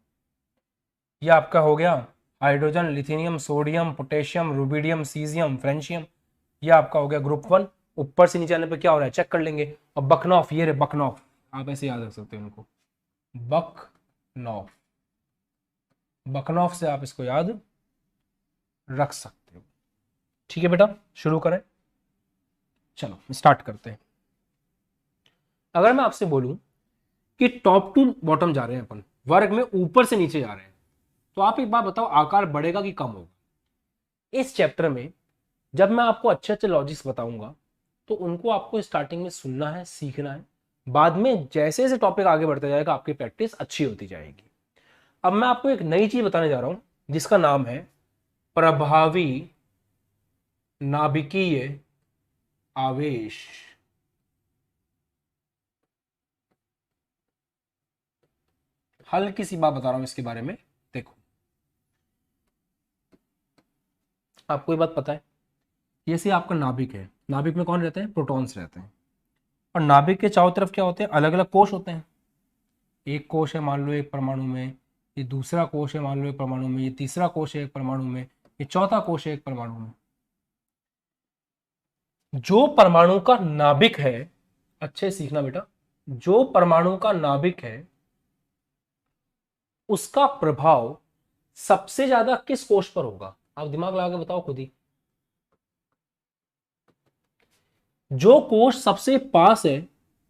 ये आपका हो गया hydrogen, lithium, sodium, potassium, rubidium, caesium, francium. ये आपका हो गया ग्रुप 1। ऊपर से नीचे आने पे क्या हो रहा है चेक कर लेंगे। और बकनॉफ, ये रे बकनॉफ, आप ऐसे याद रख सकते हो इनको, बकनॉफ, बकनॉफ से आप इसको याद रख सकते हो। ठीक है बेटा, शुरू करें, चलो स्टार्ट करते हैं। अगर मैं आपसे बोलूं कि टॉप टू बॉटम जा रहे हैं अपन, वर्ग में ऊपर से नीचे जा रहे हैं, तो आप एक बात बताओ आकार बढ़ेगा कि कम होगा? इस चैप्टर में जब मैं आपको अच्छे अच्छे लॉजिक्स बताऊंगा तो उनको आपको स्टार्टिंग में सुनना है, सीखना है, बाद में जैसे जैसे टॉपिक आगे बढ़ता जाएगा आपकी प्रैक्टिस अच्छी होती जाएगी। अब मैं आपको एक नई चीज बताने जा रहा हूं जिसका नाम है प्रभावी नाभिकीय आवेश। हल्की सी बात बता रहा हूं इसके बारे में। देखो आपको ये बात पता है, जैसे आपका नाभिक है, नाभिक में कौन रहते हैं, प्रोटॉन्स रहते हैं, और नाभिक के चारों तरफ क्या होते हैं, अलग अलग कोश होते हैं। एक कोश है मान लो एक परमाणु में, ये दूसरा कोश है मान लो एक परमाणु में, ये तीसरा कोश है एक परमाणु में, ये चौथा कोश है एक परमाणु में। जो परमाणु का नाभिक है, अच्छे सीखना बेटा, जो परमाणु का नाभिक है उसका प्रभाव सबसे ज्यादा किस कोश पर होगा? आप दिमाग लगा के बताओ खुद ही। जो कोश सबसे पास है,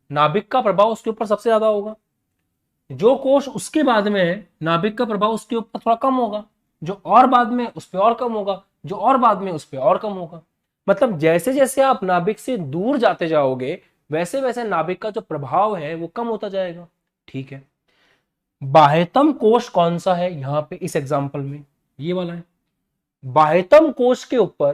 नाभिक का प्रभाव उसके ऊपर सबसे ज्यादा होगा। जो कोश उसके बाद में है, नाभिक का प्रभाव उसके ऊपर थोड़ा कम होगा। जो और बाद में उस पर और कम होगा, जो और बाद में उस पर और कम होगा। मतलब जैसे जैसे आप नाभिक से दूर जाते जाओगे वैसे वैसे नाभिक का जो प्रभाव है वो कम होता जाएगा। ठीक है, बाह्यतम कोश कौन सा है यहां पे इस एग्जांपल में? ये वाला है। बाह्यतम कोश के ऊपर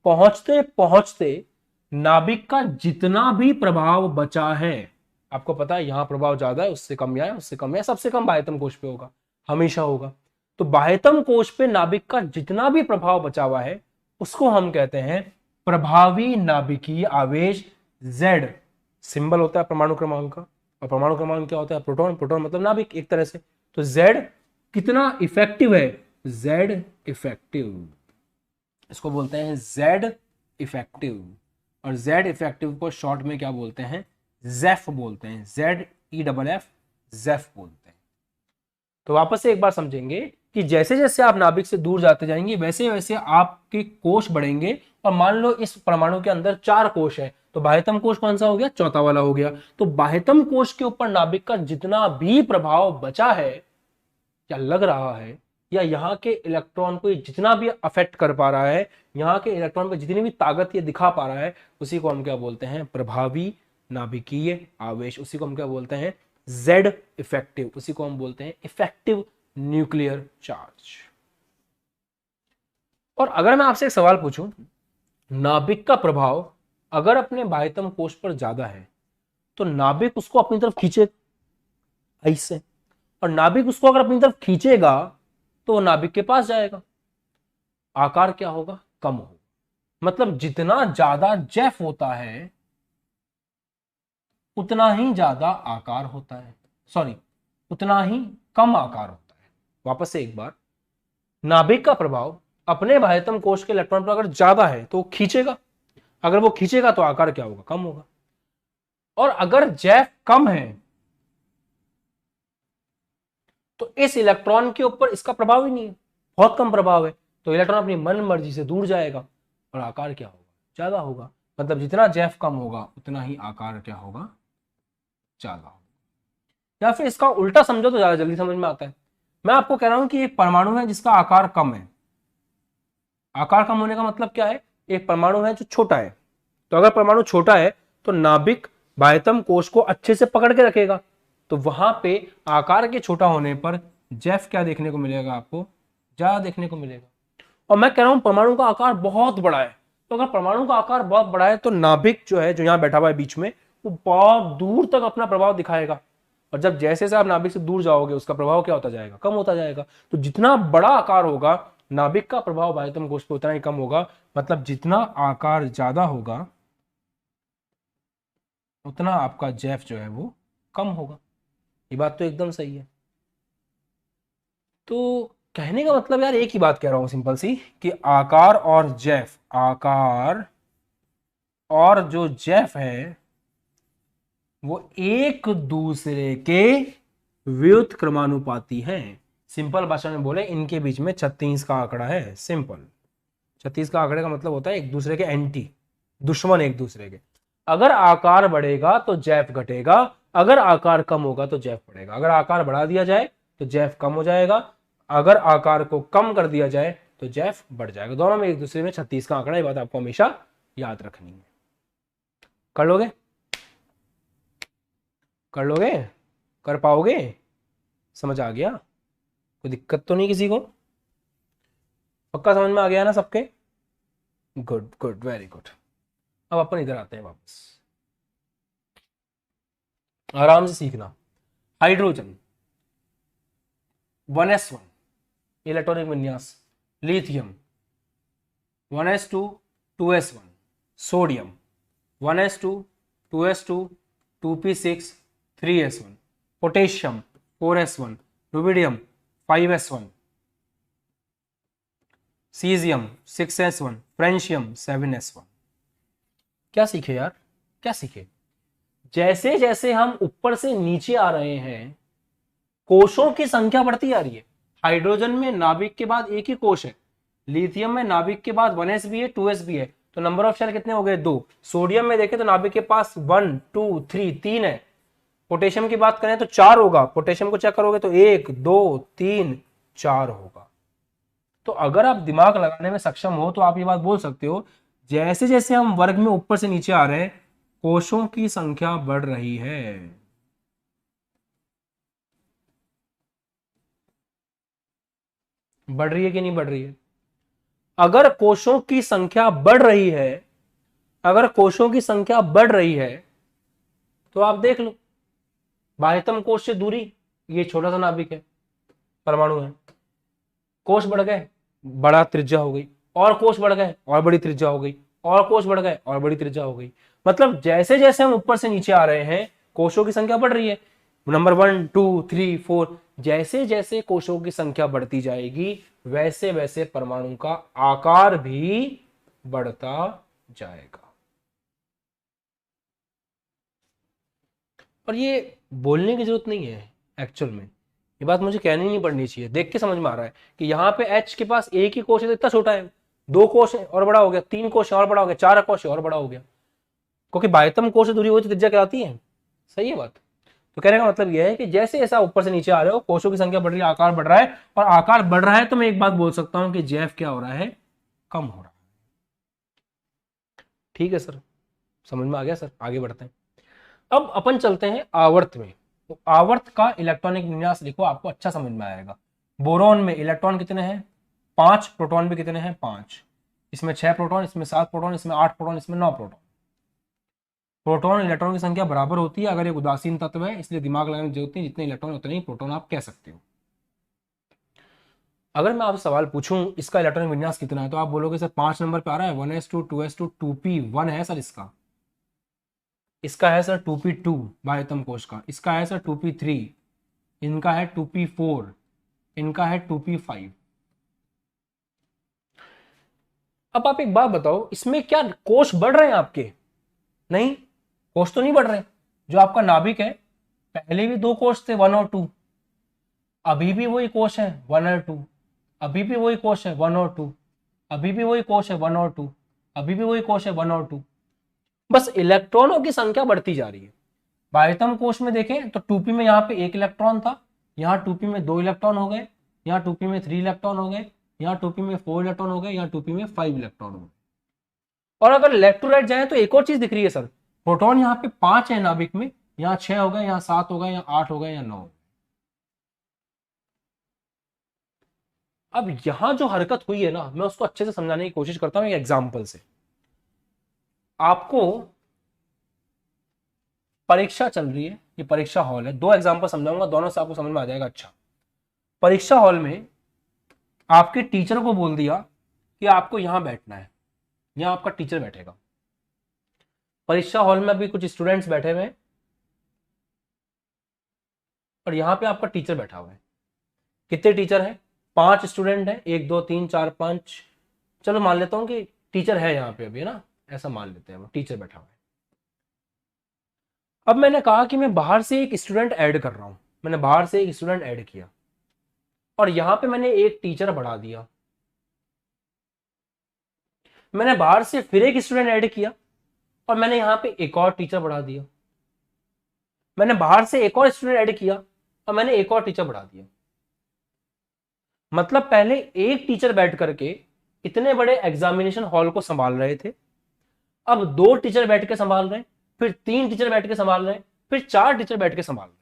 पहुंचते पहुंचते नाभिक का जितना भी प्रभाव बचा है, आपको पता है यहां प्रभाव ज्यादा है, उससे कम या है, उससे कम है, सबसे कम बाह्यतम कोश पे होगा, हमेशा होगा। तो बाह्यतम कोश पे नाभिक का जितना भी प्रभाव बचा हुआ है उसको हम कहते हैं प्रभावी नाभिकीय आवेश। Z सिंबल होता है परमाणु क्रमांक का, और परमाणु क्रमांक क्या होता है, प्रोटॉन, प्रोटॉन मतलब नाभिक एक तरह से। तो Z कितना इफेक्टिव है, Z इफेक्टिव, इसको बोलते हैं Z इफेक्टिव। और Z इफेक्टिव को शॉर्ट में क्या बोलते हैं, ZEF बोलते हैं, ZEFF, ZEF बोलते हैं। तो वापस से एक बार समझेंगे कि जैसे जैसे आप नाभिक से दूर जाते जाएंगे वैसे वैसे आपके कोश बढ़ेंगे। और मान लो इस परमाणु के अंदर 4 कोश है, तो बाह्यतम कोश कौन सा हो गया, चौथा वाला हो गया। तो बाह्यतम कोश के ऊपर नाभिक का जितना भी प्रभाव बचा है या लग रहा है, या यहाँ के इलेक्ट्रॉन को जितना भी अफेक्ट कर पा रहा है, यहाँ के इलेक्ट्रॉन को जितनी भी ताकत ये दिखा पा रहा है, उसी को हम क्या बोलते हैं, प्रभावी नाभिकीय आवेश। उसी को हम क्या बोलते हैं, Z इफेक्टिव। उसी को हम बोलते हैं इफेक्टिव न्यूक्लियर चार्ज। और अगर मैं आपसे एक सवाल पूछूं, नाभिक का प्रभाव अगर अपने बाह्यतम कोश पर ज्यादा है तो नाभिक उसको अपनी तरफ खींचे ऐसे, और नाभिक उसको अगर अपनी तरफ खींचेगा तो वो नाभिक के पास जाएगा, आकार क्या होगा, कम होगा। मतलब जितना ज्यादा जेफ होता है उतना ही ज्यादा आकार होता है, सॉरी उतना ही कम आकार होता है। वापस से एक बार, नाभिक का प्रभाव अपने बाह्यतम कोश के इलेक्ट्रॉन पर अगर ज्यादा है तो वो खींचेगा, अगर वो खींचेगा तो आकार क्या होगा, कम होगा। और अगर जैफ कम है तो इस इलेक्ट्रॉन के ऊपर इसका प्रभाव ही नहीं है, बहुत कम प्रभाव है, तो इलेक्ट्रॉन अपनी मन मर्जी से दूर जाएगा और आकार क्या होगा, ज्यादा होगा। मतलब जितना जैफ कम होगा उतना ही आकार क्या होगा, ज्यादा होगा। या फिर इसका उल्टा समझो तो ज्यादा जल्दी समझ में आता है। मैं आपको कह रहा हूं कि एक परमाणु है जिसका आकार कम है। आकार कम होने का मतलब क्या है, एक परमाणु है जो छोटा है, तो अगर परमाणु छोटा है तो नाभिक बाह्यतम कोश को अच्छे से पकड़ के रखेगा, तो वहां पे आकार के छोटा होने पर जैफ क्या देखने को मिलेगा, आपको ज्यादा देखने को मिलेगा। और मैं कह रहा हूं परमाणु का आकार बहुत बड़ा है, तो अगर परमाणु का आकार बहुत बड़ा है तो नाभिक जो है, जो यहां बैठा हुआ है बीच में, वो बहुत दूर तक अपना प्रभाव दिखाएगा। और जब जैसे जैसे आप नाभिक से दूर जाओगे उसका प्रभाव क्या होता जाएगा, कम होता जाएगा। तो जितना बड़ा आकार होगा नाभिक का प्रभाव बाह्यतम कोश पे उतना ही कम होगा। मतलब जितना आकार ज्यादा होगा उतना आपका जैफ जो है वो कम होगा। ये बात तो एकदम सही है। तो कहने का मतलब यार एक ही बात कह रहा हूं सिंपल सी, कि आकार और जैफ, आकार और जो जैफ है वो एक दूसरे के व्युत्क्रमानुपाती हैं। सिंपल भाषा में बोले इनके बीच में 36 का आंकड़ा है। सिंपल 36 का आंकड़े का मतलब होता है एक दूसरे के एंटी, दुश्मन एक दूसरे के। अगर आकार बढ़ेगा तो जैफ घटेगा, अगर आकार कम होगा तो जैफ बढ़ेगा। अगर आकार बढ़ा दिया जाए तो जैफ कम हो जाएगा, अगर आकार को कम कर दिया जाए तो जैफ बढ़ जाएगा। दोनों में एक दूसरे में 36 का आंकड़ा, ये बात आपको हमेशा याद रखनी है। कर लोगे, कर लोगे, कर पाओगे, समझ आ गया, कोई दिक्कत तो नहीं किसी को, पक्का समझ में आ गया ना सबके? Good good, very good. अब अपन इधर आते हैं वापस, आराम से सीखना। हाइड्रोजन 1s1 इलेक्ट्रॉनिक विन्यास, lithium 1s2 2s1, sodium 1s2 2s2 2p6 3s1, potassium 4s1, rubidium 5s1, caesium 6s1, francium 7s1। क्या सीखे यार, क्या सीखे? जैसे जैसे हम ऊपर से नीचे आ रहे हैं कोशों की संख्या बढ़ती जा रही है। हाइड्रोजन में नाभिक के बाद एक ही कोश है, लिथियम में नाभिक के बाद 1s भी है 2s भी है, तो नंबर ऑफ शेल कितने हो गए, 2। सोडियम में देखें तो नाभिक के पास 1 2 3 3 है। पोटेशियम की बात करें तो 4 होगा, पोटेशियम को चेक करोगे तो 1 2 3 4 होगा। तो अगर आप दिमाग लगाने में सक्षम हो तो आप ये बात बोल सकते हो, जैसे जैसे हम वर्ग में ऊपर से नीचे आ रहे हैं कोशों की संख्या बढ़ रही है। बढ़ रही है कि नहीं बढ़ रही है? अगर कोशों की संख्या बढ़ रही है, अगर कोशों की संख्या बढ़ रही है तो आप देख लो बाह्यतम कोश से दूरी, ये छोटा सा नाभिक है, परमाणु है, कोश बढ़ गए बड़ा त्रिज्या हो गई, और कोश बढ़ गए और बड़ी त्रिज्या हो गई, और कोश बढ़ गए और बड़ी त्रिज्या हो गई। मतलब जैसे जैसे हम ऊपर से नीचे आ रहे हैं कोशों की संख्या बढ़ रही है। नंबर 1 2 3 4, जैसे जैसे कोशों की संख्या बढ़ती जाएगी वैसे वैसे परमाणु का आकार भी बढ़ता जाएगा। और ये बोलने की जरूरत नहीं है, एक्चुअल में ये बात मुझे कहनी नहीं पड़नी चाहिए, देख के समझ में आ रहा है कि यहाँ पे H के पास एक ही कोश है तो इतना छोटा है, 2 कोश है और बड़ा हो गया, 3 कोश है और बड़ा हो गया, 4 कोश है और बड़ा हो गया, क्योंकि बाह्यतम कोश से दूरी हुई तो त्रिज्या कहलाती है। सही है बात? तो कहने का मतलब यह है कि जैसे ऐसा ऊपर से नीचे आ रहे हो कोशों की संख्या बढ़ रही है, आकार बढ़ रहा है, और आकार बढ़ रहा है तो मैं एक बात बोल सकता हूं कि जैफ क्या हो रहा है, कम हो रहा है। ठीक है सर, समझ में आ गया सर, आगे बढ़ते हैं। अब अपन चलते हैं आवर्त में। तो आवर्त का इलेक्ट्रॉनिक विन्यास लिखो, आपको अच्छा समझ में आएगा। बोरोन में इलेक्ट्रॉन कितने हैं, 5, प्रोटॉन भी कितने हैं, 5। इसमें 6 प्रोटॉन, इसमें 7 प्रोटॉन, इसमें 8 प्रोटॉन, इसमें 9 प्रोटॉन। प्रोटॉन इलेक्ट्रॉन की संख्या बराबर होती है अगर एक उदासीन तत्व है, इसलिए दिमाग लगाने की जरूरत नहीं, जितने इलेक्ट्रॉन उतने ही प्रोटॉन आप कह सकते हो। अगर मैं आपसे सवाल पूछूं इसका इलेक्ट्रॉनिक विन्यास कितना है तो आप बोलोगे सर 5 नंबर पे आ रहा है, 1s2 2s2 2p1 है सर, इसका है सर 2p2 बाह्यतम कोश का, इसका है सर 2p3, इनका है 2p4, इनका है 2p5। अब आप एक बात बताओ, इसमें क्या कोश बढ़ रहे हैं आपके? नहीं, कोश तो नहीं बढ़ रहे, जो आपका नाभिक है, पहले भी दो कोष थे 1 और 2, अभी भी वही कोष है 1 और 2, अभी भी वही कोष है 1 और 2, अभी भी वही कोष है 1 और 2, अभी भी वही कोष है 1 और 2। बस इलेक्ट्रॉनों की संख्या बढ़ती जा रही है। बाह्यतम कोष में देखें तो 2p में यहाँ पे 1 इलेक्ट्रॉन था, यहाँ 2p में 2 इलेक्ट्रॉन हो गए, यहाँ 2p में 3 इलेक्ट्रॉन हो गए, यहाँ 2p में 4 इलेक्ट्रॉन हो गए, यहाँ 2p में 5 इलेक्ट्रॉन हो गए। और अगर लेफ्ट टू राइट जाए तो एक और चीज दिख रही है सर, प्रोटॉन यहाँ पे 5 है नाभिक में, यहाँ 6 हो गए, यहाँ 7 हो गए, यहाँ 8 हो गए, यहाँ 9 हो गए। अब यहां जो हरकत हुई है ना, मैं उसको अच्छे से समझाने की कोशिश करता हूं एक एग्जाम्पल से। आपको परीक्षा चल रही है, ये परीक्षा हॉल है, दो एग्जाम्पल समझाऊंगा, दोनों से आपको समझ में आ जाएगा। अच्छा, परीक्षा हॉल में आपके टीचर को बोल दिया कि आपको यहां बैठना है, यहां आपका टीचर बैठेगा। परीक्षा हॉल में अभी कुछ स्टूडेंट्स बैठे हुए हैं और यहां पे आपका टीचर बैठा हुआ है। कितने टीचर हैं? 5 स्टूडेंट हैं, 1 2 3 4 5। चलो मान लेता हूं कि टीचर है यहाँ पे अभी, है ना, ऐसा मान लेते हैं, वो टीचर बैठा हुआ है। अब मैंने कहा कि मैं बाहर से एक स्टूडेंट ऐड कर रहा हूं, मैंने बाहर से एक स्टूडेंट ऐड किया और यहां पे मैंने एक टीचर बढ़ा दिया। मैंने बाहर से फिर एक स्टूडेंट ऐड किया और मैंने यहां पे एक और टीचर बढ़ा दिया। मैंने बाहर से एक और स्टूडेंट ऐड किया और मैंने एक और टीचर बढ़ा दिया। मतलब पहले एक टीचर बैठ करके इतने बड़े एग्जामिनेशन हॉल को संभाल रहे थे, अब 2 टीचर बैठ के संभाल रहे हैं, फिर 3 टीचर बैठ के संभाल रहे हैं, फिर 4 टीचर बैठ के संभाल रहे हैं।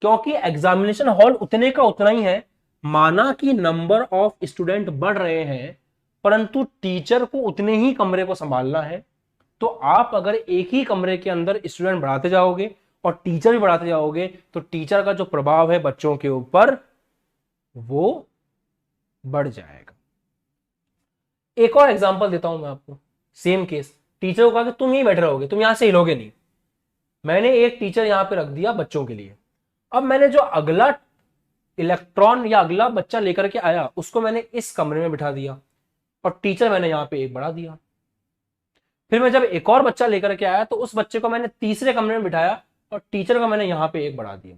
क्योंकि एग्जामिनेशन हॉल उतने का उतना ही है, माना कि नंबर ऑफ स्टूडेंट बढ़ रहे हैं परंतु टीचर को उतने ही कमरे को संभालना है। तो आप अगर एक ही कमरे के अंदर स्टूडेंट बढ़ाते जाओगे और टीचर भी बढ़ाते जाओगे तो टीचर का जो प्रभाव है बच्चों के ऊपर वो बढ़ जाएगा। एक और एग्जांपल देता हूं मैं आपको, सेम केस। टीचर को कहा कि तुम यहीं बैठे रहोगे, तुम यहां से हिलोगे नहीं। मैंने एक टीचर यहां पे रख दिया बच्चों के लिए। अब मैंने जो अगला इलेक्ट्रॉन या अगला बच्चा लेकर के आया उसको मैंने इस कमरे में बिठा दिया और टीचर मैंने यहां पे एक बढ़ा दिया। फिर मैं जब एक और बच्चा लेकर के आया तो उस बच्चे को मैंने तीसरे कमरे में बिठाया और टीचर को मैंने यहां पे एक बढ़ा दिया।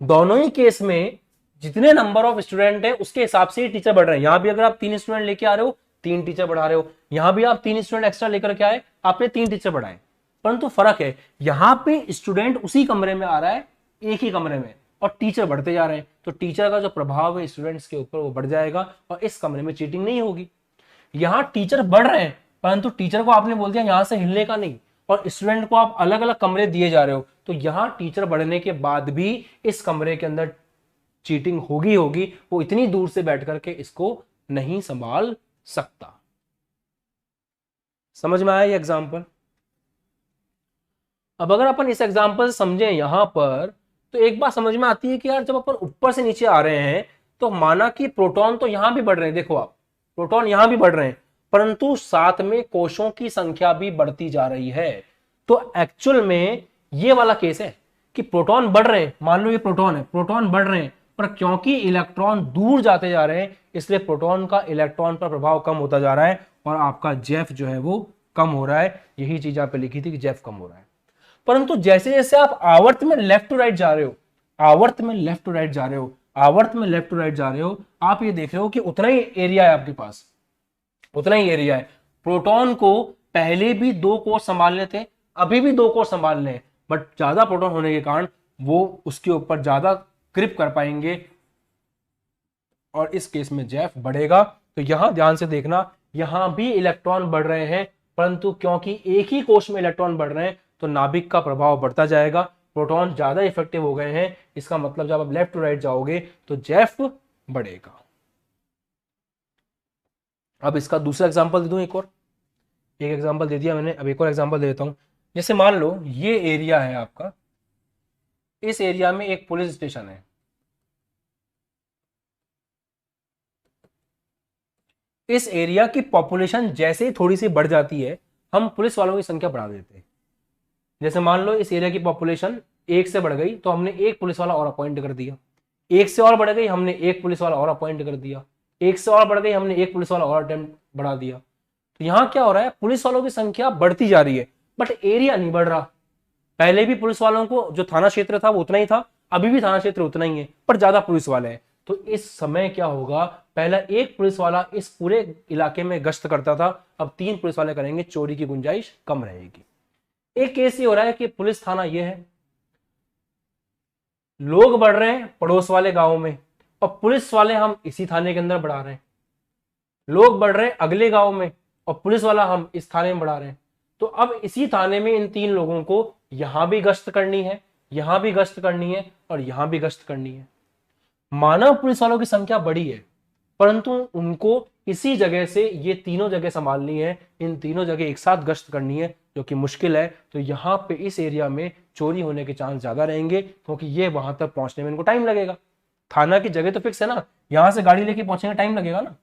दोनों ही केस में जितने नंबर ऑफ स्टूडेंट है उसके हिसाब से ही टीचर बढ़ रहे हैं। यहां भी अगर आप 3 स्टूडेंट लेके आ रहे हो 3 टीचर बढ़ा रहे हो, यहां भी आप 3 स्टूडेंट एक्स्ट्रा लेकर के आए, आपने 3 टीचर बढ़ाए। परंतु फर्क है, यहां पे स्टूडेंट उसी कमरे में आ रहा है, एक ही कमरे में, और टीचर बढ़ते जा रहे हैं। तो टीचर का जो प्रभाव है स्टूडेंट्स के ऊपर वो बढ़ जाएगा और इस कमरे में चीटिंग नहीं होगी। यहां टीचर बढ़ रहे हैं परंतु टीचर को आपने बोल दिया यहां से हिलने का नहीं और स्टूडेंट को आप अलग अलग कमरे दिए जा रहे हो, तो यहां टीचर बढ़ने के बाद भी इस कमरे के अंदर चीटिंग होगी होगी। वो इतनी दूर से बैठ करके इसको नहीं संभाल सकता। समझ में आया ये एग्जांपल? अब अगर अपन इस एग्जांपल से समझें यहां पर तो एक बात समझ में आती है कि यार जब अपन ऊपर से नीचे आ रहे हैं तो माना कि प्रोटॉन तो यहां भी बढ़ रहे हैं, देखो आप प्रोटॉन यहां भी बढ़ रहे हैं परंतु साथ में कोषों की संख्या भी बढ़ती जा रही है। तो एक्चुअल में ये वाला केस है कि प्रोटॉन बढ़ रहे हैं, मान लो ये प्रोटॉन है, प्रोटॉन बढ़ रहे हैं पर क्योंकि इलेक्ट्रॉन दूर जाते जा रहे हैं इसलिए प्रोटॉन का इलेक्ट्रॉन पर प्रभाव कम होता जा रहा है और आपका जेफ जो है वो कम हो रहा है। यही चीज आप पे लिखी थी कि जेफ कम हो रहा है। परंतु जैसे जैसे आप आवर्त में लेफ्ट टू राइट जा रहे हो, आवर्त में लेफ्ट टू राइट जा रहे हो, आवर्त में लेफ्ट टू राइट जा रहे हो, आप ये देख रहे हो कि उतना ही एरिया है आपके पास, उतना ही एरिया है। प्रोटॉन को पहले भी 2 कोष संभालने थे, अभी भी 2 कोष संभालने हैं, बट ज्यादा प्रोटॉन होने के कारण वो उसके ऊपर ज्यादा ग्रिप कर पाएंगे और इस केस में जेफ बढ़ेगा। तो यहां ध्यान से देखना, यहां भी इलेक्ट्रॉन बढ़ रहे हैं परंतु क्योंकि एक ही कोष में इलेक्ट्रॉन बढ़ रहे हैं तो नाभिक का प्रभाव बढ़ता जाएगा, प्रोटॉन ज्यादा इफेक्टिव हो गए हैं। इसका मतलब जब आप लेफ्ट टू राइट जाओगे तो जेफ बढ़ेगा। अब इसका दूसरा एग्जांपल दे दूं, एक एग्जांपल दे दिया मैंने, अब एक और एग्जांपल दे देता हूं। जैसे मान लो ये एरिया है आपका, इस एरिया में एक पुलिस स्टेशन है, इस एरिया की पॉपुलेशन जैसे ही थोड़ी सी बढ़ जाती है हम पुलिस वालों की संख्या बढ़ा देते हैं। जैसे मान लो इस एरिया की पॉपुलेशन 1 से बढ़ गई तो हमने 1 पुलिस वाला और अपॉइंट कर दिया, 1 से और बढ़ गई हमने 1 पुलिस वाला और अपॉइंट कर दिया, 1 से और बढ़ गई हमने 1 पुलिस वाला और अटेम्प्ट बढ़ा दिया। तो यहां क्या हो रहा है, पुलिस वालों की संख्या बढ़ती जा रही है बट एरिया नहीं बढ़ रहा। पहले भी पुलिस वालों को जो थाना क्षेत्र था वो उतना ही था, अभी भी थाना क्षेत्र उतना ही है, पर ज्यादा पुलिस वाले हैं। तो इस समय क्या होगा, पहला एक पुलिस वाला इस पूरे इलाके में गश्त करता था, अब 3 पुलिस वाले करेंगे, चोरी की गुंजाइश कम रहेगी। एक केस ये हो रहा है कि पुलिस थाना ये है, लोग बढ़ रहे हैं पड़ोस वाले गांव में और पुलिस वाले हम इसी थाने के अंदर बढ़ा रहे हैं, लोग बढ़ रहे हैं अगले गांव में और पुलिस वाला हम इस थाने में बढ़ा रहे हैं। तो अब इसी थाने में इन 3 लोगों को यहां भी गश्त करनी है, यहां भी गश्त करनी है और यहां भी गश्त करनी है। मानव पुलिस वालों की संख्या बड़ी है, परंतु उनको इसी जगह से ये तीनों जगह संभालनी है, इन तीनों जगह एक साथ गश्त करनी है, जो कि मुश्किल है। तो यहाँ पे इस एरिया में चोरी होने के चांस ज्यादा रहेंगे, क्योंकि ये वहां तक पहुंचने में इनको टाइम लगेगा। थाना की जगह तो फिक्स है ना, यहां से गाड़ी लेके पहुंचने टाइम लगेगा ना,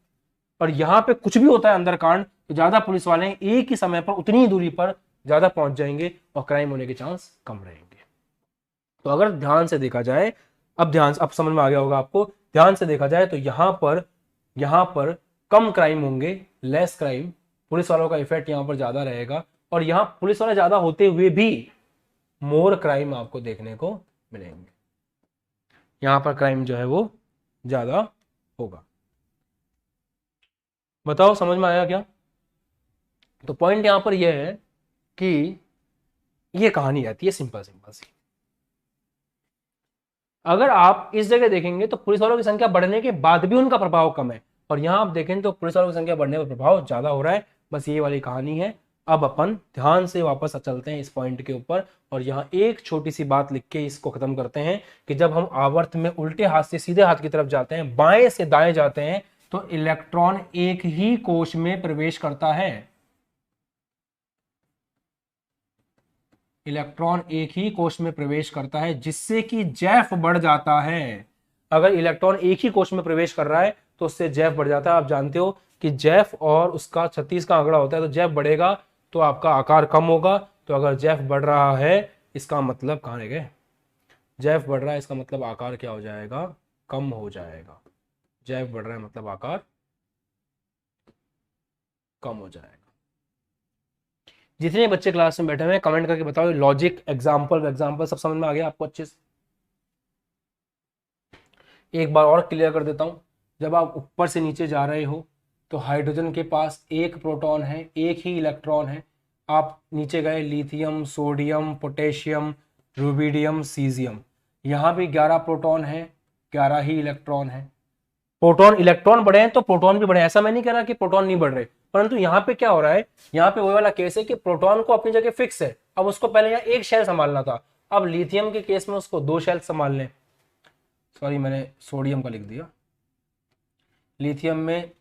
और यहाँ पे कुछ भी होता है अंदर कांड तो ज्यादा पुलिस वाले एक ही समय पर उतनी ही दूरी पर ज्यादा पहुंच जाएंगे और क्राइम होने के चांस कम रहेंगे। तो अगर ध्यान से देखा जाए, अब समझ में आ गया होगा आपको, ध्यान से देखा जाए तो यहां पर कम क्राइम होंगे, लेस क्राइम, पुलिस वालों का इफेक्ट यहां पर ज्यादा रहेगा, और यहां पुलिस वाले ज्यादा होते हुए भी मोर क्राइम आपको देखने को मिलेंगे, यहां पर क्राइम जो है वो ज्यादा होगा। बताओ समझ में आया क्या? तो पॉइंट यहां पर यह है कि ये कहानी आती है सिंपल सिंपल सी। अगर आप इस जगह देखेंगे तो पुलिस वालों की संख्या बढ़ने के बाद भी उनका प्रभाव कम है, और यहां आप देखें तो पुलिस वालों की संख्या बढ़ने पर प्रभाव ज्यादा हो रहा है। बस ये वाली कहानी है। अब अपन ध्यान से वापस चलते हैं इस पॉइंट के ऊपर, और यहां एक छोटी सी बात लिख के इसको खत्म करते हैं कि जब हम आवर्त में उल्टे हाथ से सीधे हाथ की तरफ जाते हैं, बाएं से दाएं जाते हैं, तो इलेक्ट्रॉन एक ही कोश में प्रवेश करता है। इलेक्ट्रॉन एक ही कोश में प्रवेश करता है, जिससे कि जैफ बढ़ जाता है। अगर इलेक्ट्रॉन एक ही कोश में प्रवेश कर रहा है तो उससे जैफ बढ़ जाता है। आप जानते हो कि जैफ और उसका 36 का आंकड़ा होता है, तो जैफ बढ़ेगा तो आपका आकार कम होगा। तो अगर जैफ बढ़ रहा है इसका मतलब, कहां रह गए, जैफ बढ़ रहा है इसका मतलब आकार क्या हो जाएगा, कम हो जाएगा। जैफ बढ़ रहा है मतलब आकार कम हो जाएगा। जितने बच्चे क्लास में बैठे हुए हैं कमेंट करके बताओ, लॉजिक एग्जाम्पल सब समझ में आ गया आपको अच्छे से? एक बार और क्लियर कर देता हूं, जब आप ऊपर से नीचे जा रहे हो तो हाइड्रोजन के पास एक प्रोटॉन है, एक ही इलेक्ट्रॉन है। आप नीचे गए, lithium, sodium, potassium, rubidium, caesium, यहाँ भी 11 प्रोटॉन है, 11 ही इलेक्ट्रॉन है। प्रोटॉन इलेक्ट्रॉन बढ़े हैं तो प्रोटॉन भी बढ़े, ऐसा मैं नहीं कह रहा कि प्रोटॉन नहीं बढ़ रहे, परंतु यहाँ पे क्या हो रहा है, यहाँ पे वही वाला केस है कि प्रोटॉन को अपनी जगह फिक्स है, अब उसको पहले यहाँ एक शेल संभालना था, अब लिथियम के केस में उसको 2 शेल संभालने, सॉरी मैंने सोडियम का लिख दिया। लिथियम में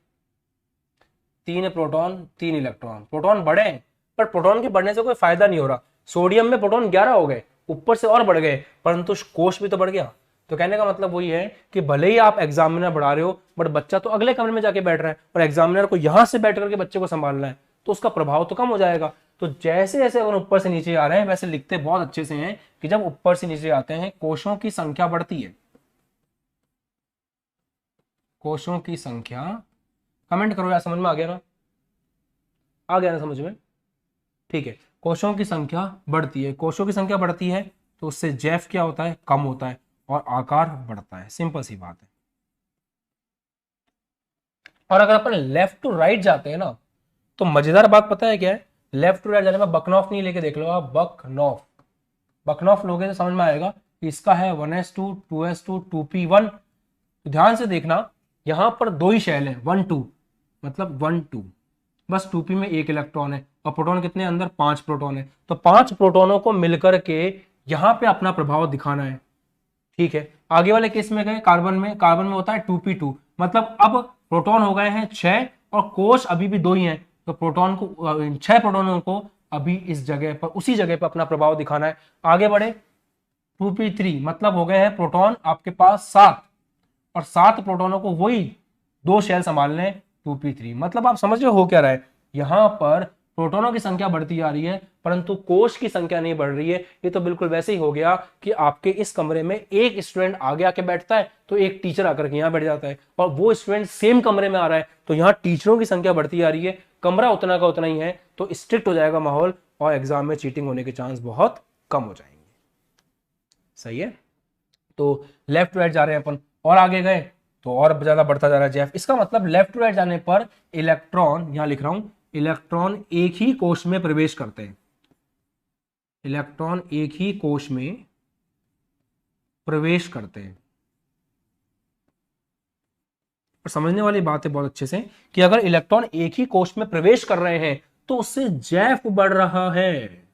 3 प्रोटॉन 3 इलेक्ट्रॉन, प्रोटॉन बढ़े हैं पर प्रोटॉन के बढ़ने से कोई फायदा नहीं हो रहा। सोडियम में प्रोटॉन 11 हो गए, ऊपर से और बढ़ गए, परंतु कोश भी तो बढ़ गया। तो कहने का मतलब वही है कि भले ही आप एग्जामिनर बढ़ा रहे हो, बट बच्चा तो अगले कमरे में जाके बैठ रहा है और एग्जामिनर को यहां से बैठ करके बच्चे को संभालना है, तो उसका प्रभाव तो कम हो जाएगा। तो जैसे जैसे अपन ऊपर से नीचे आ रहे हैं वैसे लिखते बहुत अच्छे से हैं कि जब ऊपर से नीचे आते हैं कोशों की संख्या बढ़ती है, कोशों की संख्या, कमेंट करो यार, समझ में आ गया ना, आ गया ना समझ में? ठीक है, कोशों की संख्या बढ़ती है, कोशों की संख्या बढ़ती है तो उससे जैफ क्या होता है, कम होता है और आकार बढ़ता है, सिंपल सी बात है। और अगर अपन लेफ्ट टू राइट जाते हैं ना तो मजेदार बात पता है क्या है, लेफ्ट टू राइट जाने में बकनॉफ नहीं लेके देख लो आप, बकनॉफ, बकनॉफ लोगे तो समझ में आएगा कि इसका है 1s2 2s2 2p1। तो ध्यान से देखना, यहां पर 2 ही शेल है, 1 2, मतलब 1 2, बस 2p में 1 इलेक्ट्रॉन है और प्रोटॉन कितने अंदर, 5 प्रोटॉन है। तो 5 प्रोटॉनों को मिलकर के यहां पे अपना प्रभाव दिखाना है। ठीक है, आगे वाले केस में गए, कार्बन में होता है 2p2, मतलब अब प्रोटॉन हो गए हैं 6 और कोश अभी भी 2 ही हैं, तो प्रोटॉन को 6 प्रोटॉनों को अभी इस जगह पर, उसी जगह पर अपना प्रभाव दिखाना है। आगे बढ़े, 2p3 मतलब हो गए हैं प्रोटॉन आपके पास 7 और 7 प्रोटॉनों को वही 2 शेल संभालने, 2p3, मतलब आप समझ रहे हो क्या रहा है, यहां पर प्रोटॉनों की संख्या बढ़ती जा रही है परंतु कोश की संख्या नहीं बढ़ रही है। ये तो बिल्कुल वैसे ही हो गया कि आपके इस कमरे में एक स्टूडेंट आगे आके बैठता है तो एक टीचर आकर के यहाँ बैठ जाता है, और वो स्टूडेंट सेम कमरे में आ रहा है तो यहाँ टीचरों की संख्या बढ़ती जा रही है, कमरा उतना का उतना ही है, तो स्ट्रिक्ट हो जाएगा माहौल और एग्जाम में चीटिंग होने के चांस बहुत कम हो जाएंगे। सही है, तो लेफ्ट टू राइट जा रहे हैं अपन, और आगे गए तो और ज्यादा बढ़ता जा रहा है जेफ। इसका मतलब लेफ्ट टू राइट जाने पर इलेक्ट्रॉन, यहां लिख रहा हूं, इलेक्ट्रॉन एक ही कोश में प्रवेश करते हैं, इलेक्ट्रॉन एक ही कोश में प्रवेश करते हैं। और समझने वाली बात है बहुत अच्छे से कि अगर इलेक्ट्रॉन एक ही कोश में प्रवेश कर रहे हैं तो उससे जेफ बढ़ रहा है,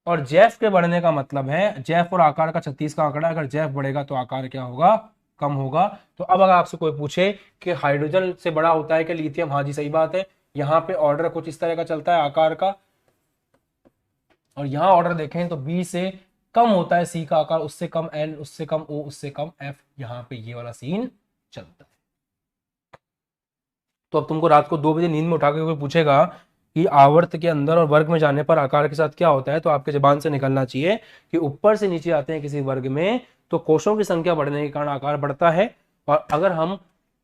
और जेफ के बढ़ने का मतलब है, जेफ और आकार का 36 का आंकड़ा, अगर जेफ बढ़ेगा तो आकार क्या होगा, कम होगा। तो अब अगर आपसे कोई पूछे कि हाइड्रोजन से बड़ा होता है कि लिथियम, हाँ जी सही बात है, यहां पे ऑर्डर कुछ इस तरह का चलता है आकार का, और यहां ऑर्डर देखें तो बी से कम होता है सी का आकार, उससे कम एन, उससे कम ओ, उससे कम एफ, यहां पे ये वाला सीन चलता है। तो अब तुमको रात को 2 बजे नींद में उठा के कोई पूछेगा कि आवर्त के अंदर और वर्ग में जाने पर आकार के साथ क्या होता है, तो आपके जुबान से निकलना चाहिए कि ऊपर से नीचे आते हैं किसी वर्ग में तो कोशों की संख्या बढ़ने के कारण आकार बढ़ता है, और अगर हम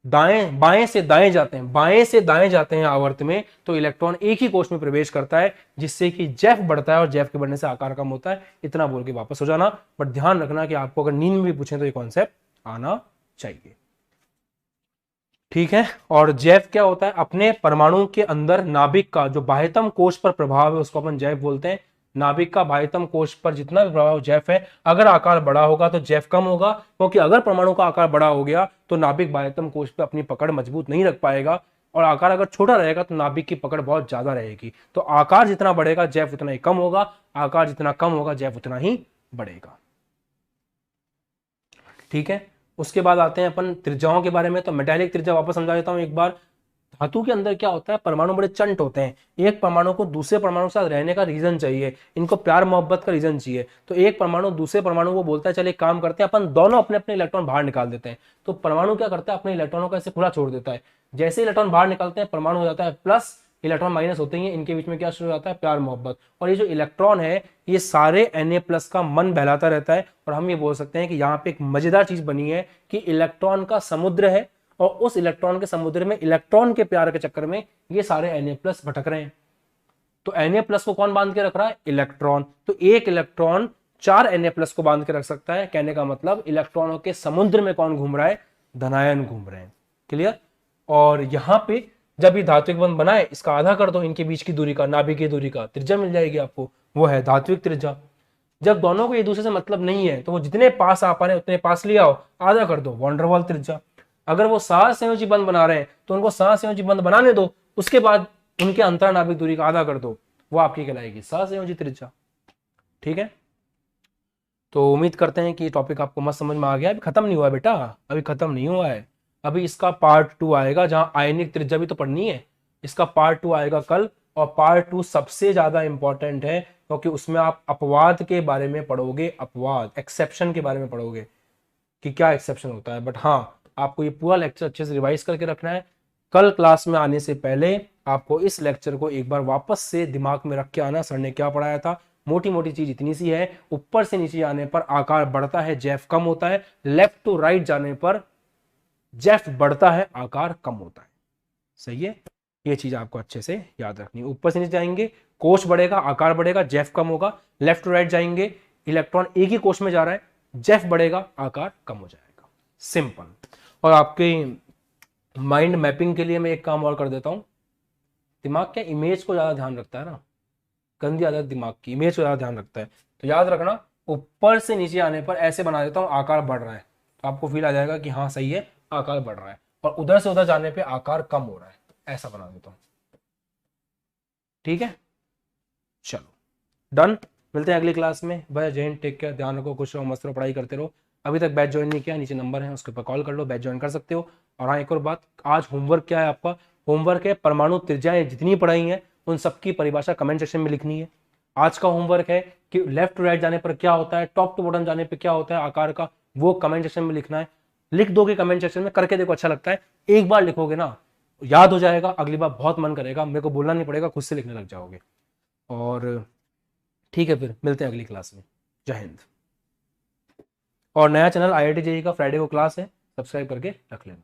बाएं से दाएं जाते हैं, बाएं से दाएं जाते हैं आवर्त में, तो इलेक्ट्रॉन एक ही कोश में प्रवेश करता है, जिससे कि जेफ बढ़ता है, और जेफ के बढ़ने से आकार कम होता है। इतना बोल के वापस हो जाना, बट ध्यान रखना कि आपको अगर नींद में भी पूछें तो ये कॉन्सेप्ट आना चाहिए। ठीक है, और जैव क्या होता है, अपने परमाणु के अंदर नाभिक का जो बाह्यतम कोश पर प्रभाव है उसको अपन जैव बोलते हैं। नाभिक का बाह्यतम कोश पर जितना भी प्रभाव जैव है, अगर आकार बड़ा होगा तो जैव कम होगा, क्योंकि अगर परमाणु का आकार बड़ा हो गया तो नाभिक बाह्यतम कोश पर अपनी पकड़ मजबूत नहीं रख पाएगा, और आकार अगर छोटा रहेगा तो नाभिक की पकड़ बहुत ज्यादा रहेगी। तो आकार जितना बढ़ेगा जैव उतना ही कम होगा, आकार जितना कम होगा जैव उतना ही बढ़ेगा। ठीक है, उसके बाद आते हैं अपन त्रिज्याओं के बारे में। तो मेटालिक त्रिज्या वापस समझा देता हूं एक बार। धातु के अंदर क्या होता है, परमाणु बड़े चंट होते हैं, एक परमाणु को दूसरे परमाणु के साथ रहने का रीजन चाहिए, इनको प्यार मोहब्बत का रीजन चाहिए। तो एक परमाणु दूसरे परमाणु को बोलता है चले काम करते हैं, अपन दोनों अपने अपने इलेक्ट्रॉन बाहर निकाल देते हैं। तो परमाणु क्या करता है, अपने इलेक्ट्रॉनों को ऐसे खुला छोड़ देता है, जैसे इलेक्ट्रॉन बाहर निकलते हैं परमाणु हो जाता है प्लस, इलेक्ट्रॉन माइनस होते हैं, इनके बीच में क्या शुरू हो जाता है, प्यार मोहब्बत। और ये जो इलेक्ट्रॉन है ये सारे Na+ का मन बहलाता रहता है, और हम ये बोल सकते हैं कि यहाँ पे एक मजेदार चीज बनी है कि इलेक्ट्रॉन का समुद्र है, और उस इलेक्ट्रॉन के समुद्र में इलेक्ट्रॉन के प्यार के चक्कर में ये सारे Na+ भटक रहे हैं। तो Na+ को कौन बांध के रख रहा है, इलेक्ट्रॉन। तो एक इलेक्ट्रॉन 4 Na+ को बांध के रख सकता है, कहने का मतलब इलेक्ट्रॉनों के समुद्र में कौन घूम रहा है, धनायन घूम रहे हैं। क्लियर। और यहां पे जब ये धात्विक बंध बनाए, इसका आधा कर दो इनके बीच की दूरी का, नाभिकीय दूरी का, त्रिज्या मिल जाएगी आपको, वो है धात्विक त्रिज्या। जब दोनों को एक दूसरे से मतलब नहीं है तो वो जितने पास आ पा रहे उतने पास ले आओ, आधा कर दो वॉन डेर वाल त्रिज्या। अगर वो सहसंयोजी बंध बना रहे हैं तो उनको सहसंयोजी बंध बनाने दो, उसके बाद उनके अंतरनाभिक दूरी का आधा कर दो, वो आपकी कहलाएगी सहसंयोजी त्रिज्या। ठीक है, तो उम्मीद करते हैं कि टॉपिक आपको मस्त समझ में आ गया। अभी खत्म नहीं हुआ बेटा, अभी खत्म नहीं हुआ है, अभी इसका पार्ट 2 आएगा, जहां आयनिक त्रिज्या भी तो पढ़नी है। इसका पार्ट 2 आएगा कल, और पार्ट 2 सबसे ज्यादा इंपॉर्टेंट है, क्योंकि उसमें आप अपवाद के बारे में पढ़ोगे, अपवाद एक्सेप्शन के बारे में पढ़ोगे कि क्या एक्सेप्शन होता है। बट हाँ, आपको ये पूरा लेक्चर अच्छे से रिवाइज करके रखना है। कल क्लास में आने से पहले आपको इस लेक्चर को एक बार वापस से दिमाग में रख के आना, सर ने क्या पढ़ाया था। मोटी मोटी चीज इतनी सी है, ऊपर से नीचे जाने पर आकार बढ़ता है, जेफ कम होता है, लेफ्ट टू राइट जाने पर जेफ बढ़ता है, आकार कम होता है। सही है, ये चीज आपको अच्छे से याद रखनी है। ऊपर से नीचे जाएंगे कोश बढ़ेगा, आकार बढ़ेगा, जेफ कम होगा। लेफ्ट टू राइट जाएंगे, इलेक्ट्रॉन एक ही कोश में जा रहा है, जेफ बढ़ेगा, आकार कम हो जाएगा। सिंपल। और आपके माइंड मैपिंग के लिए मैं एक काम और कर देता हूं, दिमाग क्या इमेज को ज्यादा ध्यान रखता है ना, गंदी आदत दिमाग की, इमेज को ज्यादा ध्यान रखता है। तो याद रखना, ऊपर से नीचे आने पर ऐसे बना देता हूं, आकार बढ़ रहा है, तो आपको फील आ जाएगा कि हाँ सही है, आकार बढ़ रहा है। और उधर से उधर जाने पे आकार कम हो रहा है, ऐसा बना देता हूं। ठीक है, चलो डन, मिलते हैं अगली क्लास में। बाय, जय हिंद, टेक केयर, ध्यान रखो, खुश रहो, मस्त रहो, पढ़ाई करते रहो। अभी तक बैच ज्वाइन नहीं किया, नीचे नंबर है उसके ऊपर कॉल कर लो, बैच ज्वाइन कर सकते हो। और हाँ, एक और बात, आज होमवर्क क्या है आपका, होमवर्क है परमाणु त्रिज्याएं जितनी पढ़ाई हैं उन सबकी परिभाषा कमेंट सेक्शन में लिखनी है। आज का होमवर्क है कि लेफ्ट टू राइट जाने पर क्या होता है, टॉप टू बॉटम जाने पर क्या होता है आकार का, वो कमेंट सेक्शन में लिखना है। लिख दोगे कमेंट सेक्शन में, करके देखो, अच्छा लगता है। एक बार लिखोगे ना, याद हो जाएगा, अगली बार बहुत मन करेगा, मेरे को बोलना नहीं पड़ेगा, खुद से लिखने लग जाओगे। और ठीक है, फिर मिलते हैं अगली क्लास में। जय हिंद। और नया चैनल IIT JEE का फ्राइडे को क्लास है, सब्सक्राइब करके रख लेना।